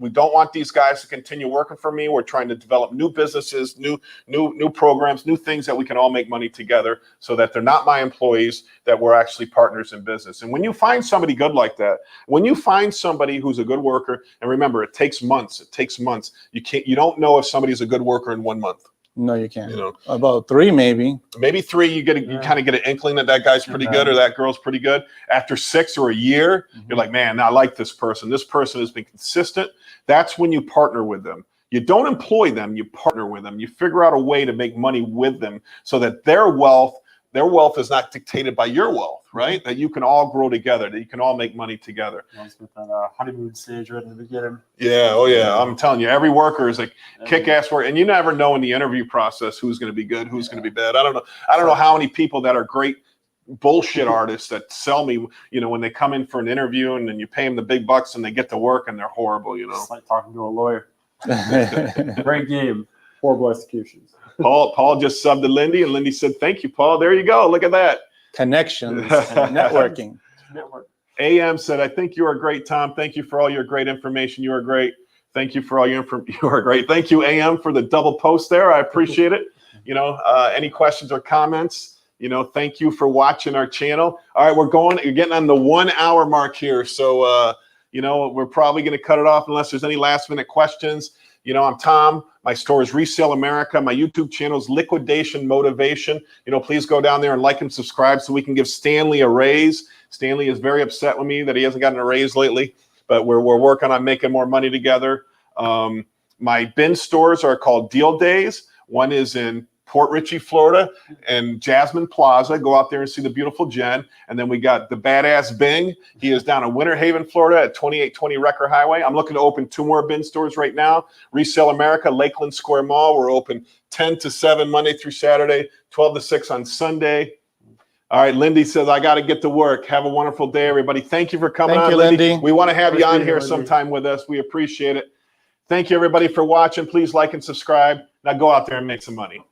don't want these guys to continue working for me. We're trying to develop new businesses, new programs, new things that we can all make money together, so that they're not my employees, that we're actually partners in business. And when you find somebody good like that, when you find somebody who's a good worker, and remember, it takes months. You don't know if somebody's a good worker in 1 month. No, you can't. About 3, maybe 3. You kind of get an inkling that guy's pretty good or that girl's pretty good. After 6 or a year, you're like, man, I like this person. This person has been consistent. That's when you partner with them. You don't employ them. You partner with them. You figure out a way to make money with them so that their wealth their wealth is not dictated by your wealth, right? That you can all grow together, that you can all make money together. Let's get that honeymoon stage right in the beginning. Yeah, oh yeah. I'm telling you, every worker is like kick-ass work, and you never know in the interview process who's going to be good, who's going to be bad. I don't know how many people that are great bullshit artists that sell me, when they come in for an interview and then you pay them the big bucks and they get to work and they're horrible, It's like talking to a lawyer. Great game. Horrible executions. Paul just subbed to Lindy, and Lindy said, "Thank you, Paul." There you go. Look at that. Connections and networking. Network. AM said, "I think you are great, Tom. Thank you for all your great information. You are great. Thank you for all your information. You are great." Thank you, AM, for the double post there. I appreciate it. Any questions or comments? Thank you for watching our channel. All right, you're getting on the 1 hour mark here. So, we're probably going to cut it off unless there's any last minute questions. I'm Tom. My store is Resale America. My YouTube channel is Liquidation Motivation. Please go down there and like and subscribe so we can give Stanley a raise. Stanley is very upset with me that he hasn't gotten a raise lately, but we're working on making more money together. My bin stores are called Deal Days. One is in Port Richey, Florida, and Jasmine Plaza. Go out there and see the beautiful Jen. And then we got the badass Bing. He is down in Winter Haven, Florida at 2820 Recker Highway. I'm looking to open 2 more bin stores right now. Resale America, Lakeland Square Mall. We're open 10 to 7 Monday through Saturday, 12 to 6 on Sunday. All right, Lindy says, I got to get to work. Have a wonderful day, everybody. Thank you for coming on, Lindy. We want to have you on here sometime with us. We appreciate it. Thank you, everybody, for watching. Please like and subscribe. Now go out there and make some money.